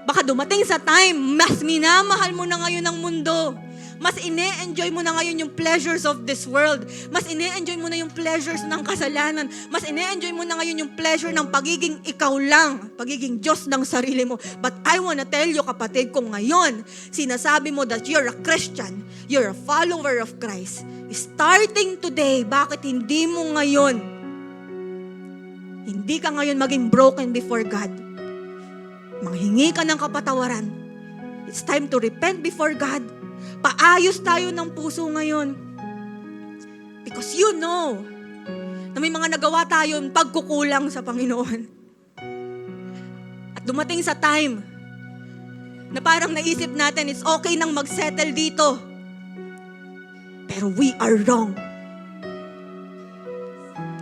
Baka dumating sa time, mas minamahal mo na ngayon ang mundo. Mas ine-enjoy mo na ngayon yung pleasures of this world. Mas ine-enjoy mo na yung pleasures ng kasalanan. Mas ine-enjoy mo na ngayon yung pleasure ng pagiging ikaw lang, pagiging Diyos ng sarili mo. But I wanna tell you, kapatid, kung ngayon, sinasabi mo that you're a Christian, you're a follower of Christ, starting today, bakit hindi mo ngayon, hindi ka ngayon maging broken before God? Manghingi ka ng kapatawaran. It's time to repent before God. Paayos tayo ng puso ngayon. Because you know na may mga nagawa tayong pagkukulang sa Panginoon. At dumating sa time na parang naisip natin, it's okay nang mag-settle dito. Pero we are wrong.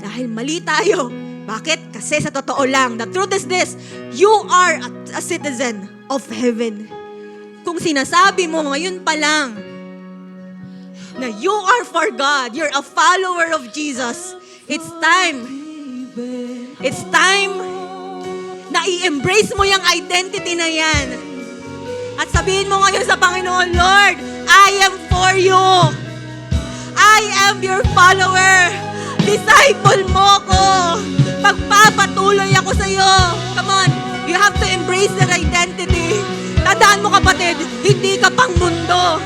Dahil mali tayo. Bakit? Kasi sa totoo lang, the truth is this, you are a citizen of heaven. Kung sinasabi mo ngayon pa lang na you are for God, you're a follower of Jesus, it's time na i-embrace mo yung identity na yan. At sabihin mo ngayon sa Panginoon, Lord, I am for you. I am your follower. Disciple mo ko. Pagpapatuloy ako sa iyo. Come on, you have to embrace that identity. Tandaan mo, kapatid, hindi ka pang mundo.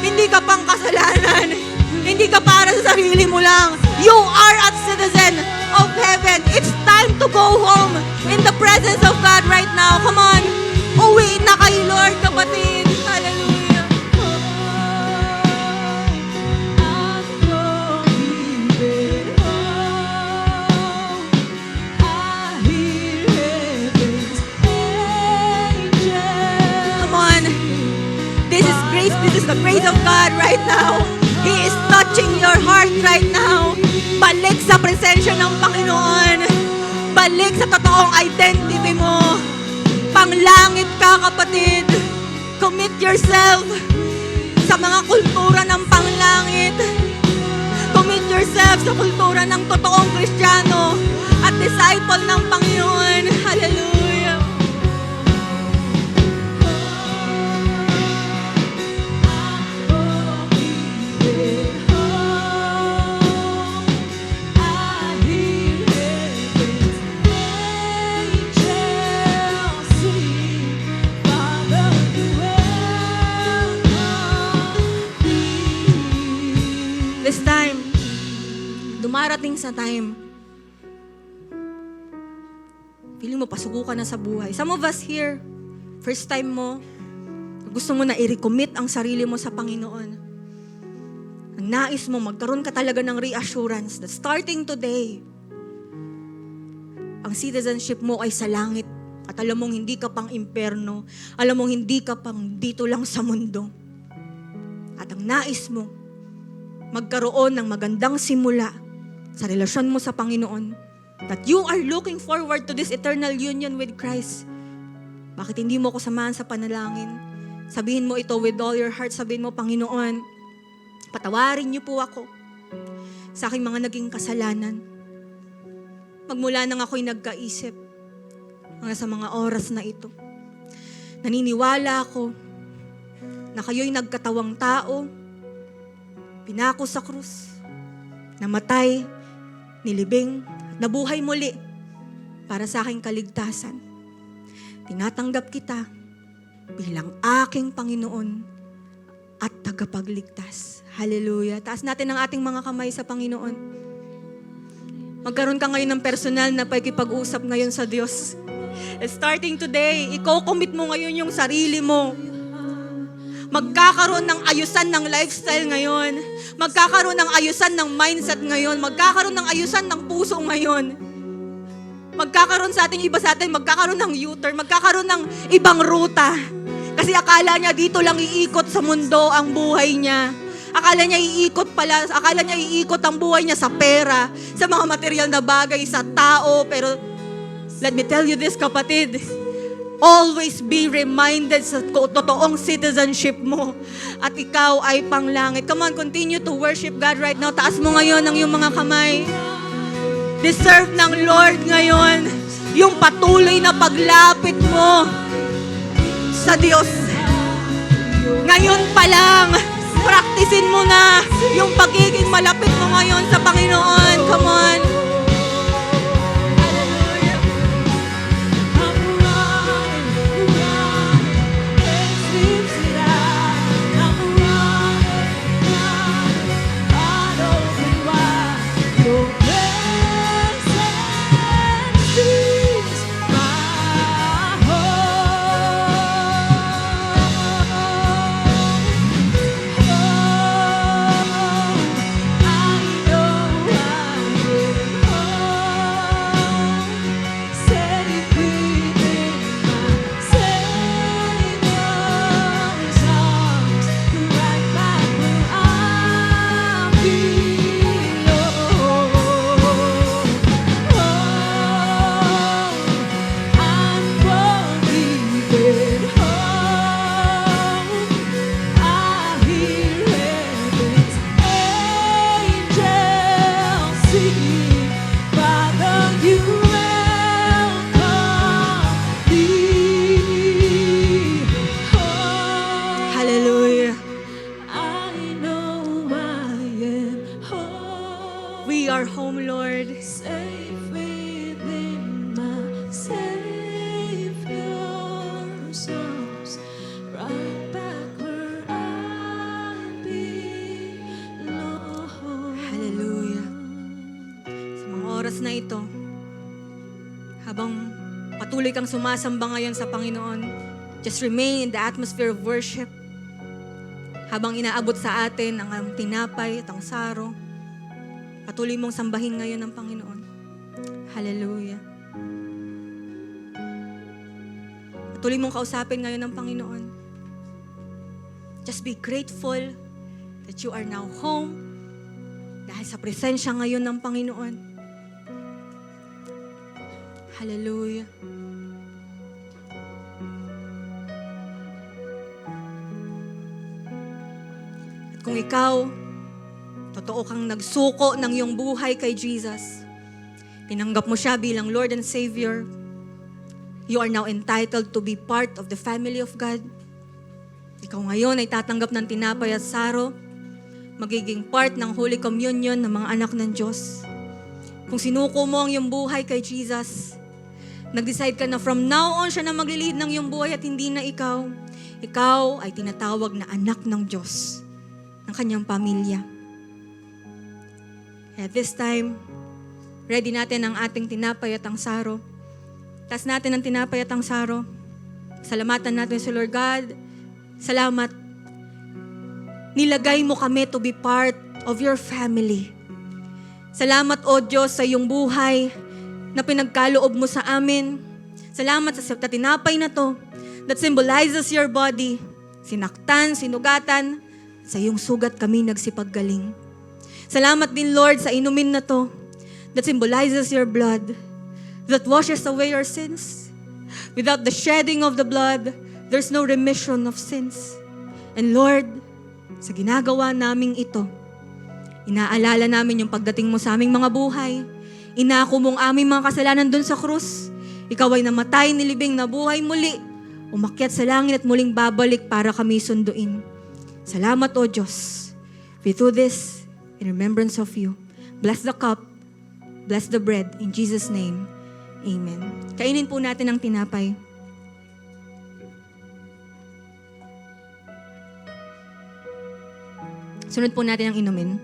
Hindi ka pang kasalanan. Hindi ka para sa sarili mo lang. You are a citizen of heaven. It's time to go home in the presence of God right now. Come on. Uwi na kay Lord, kapatid. Hallelujah. This is the grace of God right now. He is touching your heart right now. Balik sa presensya ng Panginoon. Balik sa totoong identity mo. Panglangit ka, kapatid. Commit yourself sa mga kultura ng panglangit. Commit yourself sa kultura ng totoong Kristiyano at disciple ng Panginoon. Hallelujah. This time, dumarating sa time, feeling mo pasuko ka na sa buhay. Some of us here, first time mo, gusto mo na i-recommit ang sarili mo sa Panginoon. Ang nais mo, magkaroon ka talaga ng reassurance that starting today, ang citizenship mo ay sa langit. At alam mong hindi ka pang imperno. Alam mong hindi ka pang dito lang sa mundo. At ang nais mo, magkaroon ng magandang simula sa relasyon mo sa Panginoon. That you are looking forward to this eternal union with Christ. Bakit hindi mo ako samahan sa panalangin? Sabihin mo ito with all your heart. Sabihin mo, Panginoon, patawarin niyo po ako sa aking mga naging kasalanan. Magmula nang ako'y nagkaisip hanggang sa mga oras na ito. Naniniwala ako na kayo'y nagkatawang tao, pinako sa krus, namatay, nilibing, at nabuhay muli para sa aking kaligtasan. Tinatanggap kita bilang aking Panginoon at tagapagligtas. Hallelujah. Taas natin ang ating mga kamay sa Panginoon. Magkaroon ka ngayon ng personal na pakikipag-usap ngayon sa Diyos. Starting today, i-commit mo ngayon yung sarili mo. Magkakaroon ng ayusan ng lifestyle ngayon. Magkakaroon ng ayusan ng mindset ngayon. Magkakaroon ng ayusan ng puso ngayon. Magkakaroon sa ating iba sa atin, magkakaroon ng U-turn, magkakaroon ng ibang ruta. Kasi akala niya dito lang iikot sa mundo ang buhay niya. Akala niya iikot ang buhay niya sa pera, sa mga material na bagay, sa tao. Pero let me tell you this, kapatid, always be reminded sa totoong citizenship mo at ikaw ay panglangit. Come on, continue to worship God right now. Taas mo ngayon ang iyong mga kamay. Deserve ng Lord ngayon yung patuloy na paglapit mo sa Diyos. Ngayon pa lang, praktisin mo na yung pagiging malapit mo ngayon sa Panginoon. Come on. We are home, Lord. Safe within my Savior's arms, right back where I belong. Hallelujah. Sa mga oras na ito, habang patuloy kang sumasamba ngayon sa Panginoon, just remain in the atmosphere of worship. Habang inaabot sa atin ang tinapay at ang saro, patuloy mong sambahin ngayon ang Panginoon. Hallelujah. Patuloy mong kausapin ngayon ang Panginoon. Just be grateful that you are now home dahil sa presensya ngayon ng Panginoon. Hallelujah. At kung ikaw, totoo kang nagsuko ng iyong buhay kay Jesus, tinanggap mo siya bilang Lord and Savior, you are now entitled to be part of the family of God. Ikaw ngayon ay tatanggap ng tinapay at saro, magiging part ng Holy Communion ng mga anak ng Diyos. Kung sinuko mo ang iyong buhay kay Jesus, nag-decide ka na from now on siya na maglilid ng iyong buhay at hindi na ikaw, ikaw ay tinatawag na anak ng Diyos, ng kanyang pamilya. At this time, ready natin ang ating tinapay at ang saro. Tas natin ang tinapay at ang saro. Salamatan natin si Lord God. Salamat. Nilagay mo kami to be part of your family. Salamat, O Diyos, sa iyong buhay na pinagkaloob mo sa amin. Salamat sa tinapay na to that symbolizes your body. Sinaktan, sinugatan, sa iyong sugat kami nagsipaggaling. Salamat din, Lord, sa inumin na to that symbolizes your blood, that washes away your sins. Without the shedding of the blood, there's no remission of sins. And Lord, sa ginagawa naming ito, inaalala namin yung pagdating mo sa aming mga buhay. Inako mong aming mga kasalanan dun sa krus. Ikaw ay namatay, nilibing, nabuhay muli. Umakyat sa langit at muling babalik para kami sunduin. Salamat, O Diyos. We do this in remembrance of you. Bless the cup. bless the bread. In Jesus' name, amen. Kainin po natin ang tinapay. Sunod po natin ang inumin.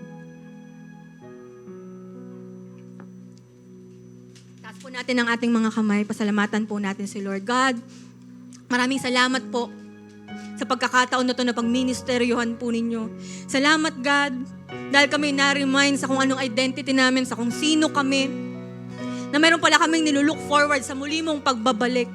Taas po natin ang ating mga kamay. Pasalamatan po natin si Lord. God, maraming salamat po sa pagkakataon na ito na pagministeryohan po ninyo. Salamat, God, dahil kami na-remind sa kung anong identity namin, sa kung sino kami, na meron pala kaming nilulook forward sa muli mong pagbabalik.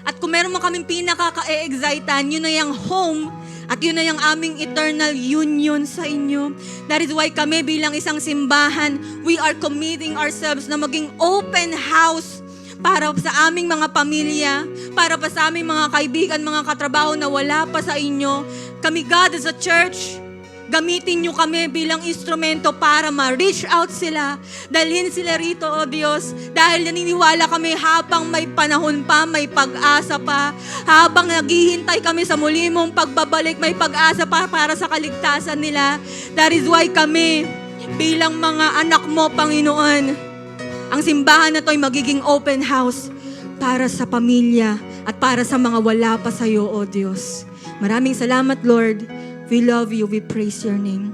At kung meron mo kaming pinaka-ka-e-excitan, yun na yung home at yun na yung aming eternal union sa inyo. That is why kami bilang isang simbahan, we are committing ourselves na maging open house para sa aming mga pamilya, para pa sa aming mga kaibigan, mga katrabaho na wala pa sa inyo. Kami, God, as a church, gamitin nyo kami bilang instrumento para ma-reach out sila. Dalhin sila rito, O Diyos, dahil naniniwala kami habang may panahon pa, may pag-asa pa. Habang naghihintay kami sa muli mong pagbabalik, may pag-asa pa para sa kaligtasan nila. That is why kami, bilang mga anak mo, Panginoon, ang simbahan na to ay magiging open house para sa pamilya at para sa mga wala pa sa iyo, O Diyos. Maraming salamat, Lord. We love you. We praise your name.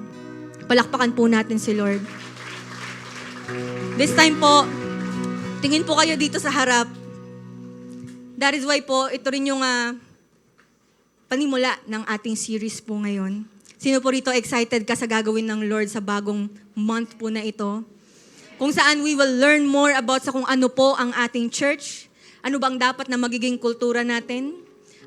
Palakpakan po natin si Lord. This time po, tingin po kayo dito sa harap. That is why po, ito rin yung panimula ng ating series po ngayon. Sino po rito excited ka sa gagawin ng Lord sa bagong month po na ito? Kung saan we will learn more about sa kung ano po ang ating church. Ano bang dapat na magiging kultura natin?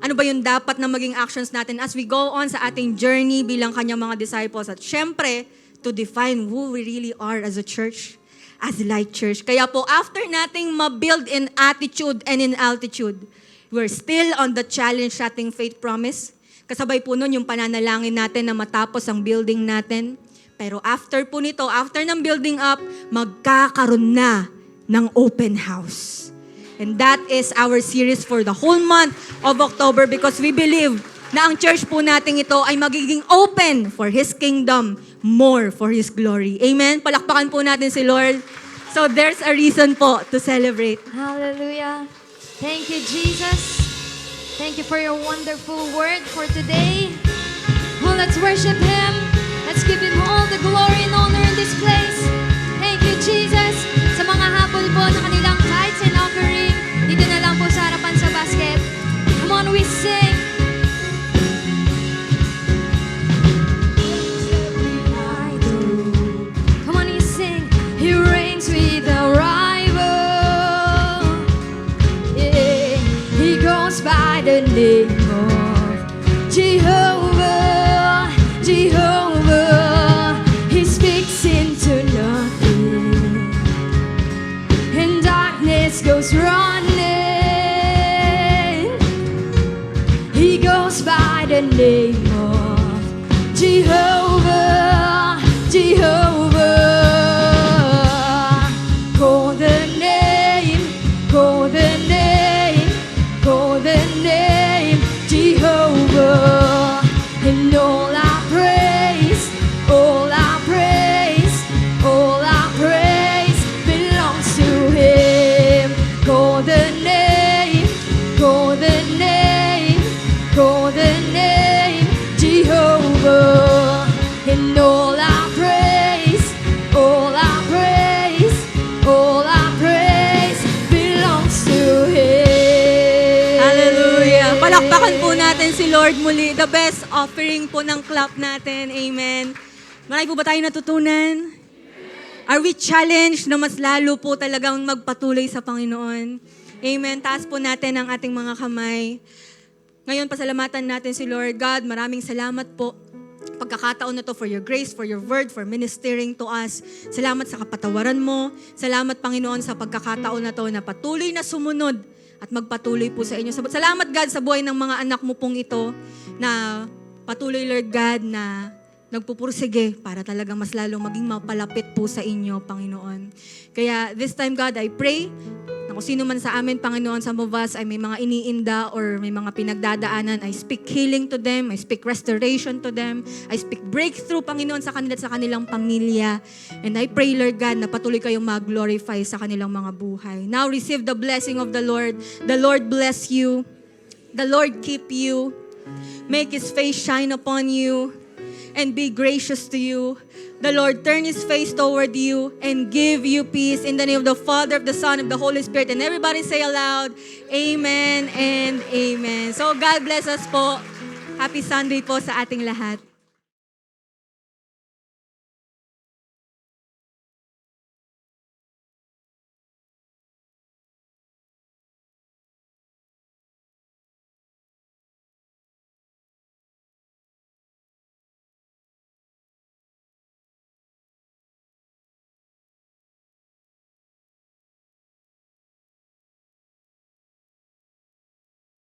Ano ba yung dapat na maging actions natin as we go on sa ating journey bilang kanyang mga disciples? At syempre, to define who we really are as a church, as Light Church. Kaya po, after nating ma-build in attitude and in altitude, we're still on the challenge sa ating faith promise. Kasabay po nun yung pananalangin natin na matapos ang building natin. Pero after po nito, after ng building up, magkakaroon na ng open house. And that is our series for the whole month of October because we believe na ang church po natin ito ay magiging open for His kingdom, more for His glory. Amen? Palakpakan po natin si Lord. So there's a reason po to celebrate. Hallelujah. Thank you, Jesus. Thank you for your wonderful word for today. Oh, let's worship Him. Let's give Him all the glory and honor in this place. Thank you, Jesus. Sa mga habol po na kanilang tithes and offering, dito na lang po sa harapan sa basket. Come on, we sing. Come on, you sing. He reigns with a rival. Yeah. He goes by the name of Jehovah, Jehovah. He speaks into nothing, and darkness goes running. He goes by the name of Jehovah, Jehovah. Call the name, call the name, call the name, Jehovah. And all our praise, all our praise, all our praise belongs to Him. Call the name, call the name, call the name, Jehovah. And all our praise, all our praise, all our praise belongs to Him. Hallelujah. Palakpakan po natin si Lord muli. The best offering po ng clap natin. Amen. Marami po ba tayo natutunan? Are we challenged na mas lalo po talagang magpatuloy sa Panginoon? Amen. Taas po natin ang ating mga kamay. Ngayon, pasalamatan natin si Lord. God, maraming salamat po. Pagkakataon na to for your grace, for your word, for ministering to us. Salamat sa kapatawaran mo. Salamat, Panginoon, sa pagkakataon na to na patuloy na sumunod at magpatuloy po sa inyo. Salamat, God, sa buhay ng mga anak mo pong ito na patuloy, Lord God, na nagpupursige para talagang mas lalong maging mapalapit po sa inyo, Panginoon. Kaya this time, God, I pray na Kung sino man sa amin, Panginoon, some of us ay may mga iniinda or may mga pinagdadaanan, I speak healing to them, I speak restoration to them, I speak breakthrough, Panginoon, sa kanila at sa kanilang pamilya. And I pray, Lord God, na patuloy kayong mag-glorify sa kanilang mga buhay. Now receive the blessing of the Lord. The Lord bless you. The Lord keep you. Make His face shine upon you and be gracious to you. The Lord turn His face toward you and give you peace in the name of the Father, of the Son, of the Holy Spirit. And everybody say aloud, Amen and Amen. So God bless us po. Happy Sunday po sa ating lahat.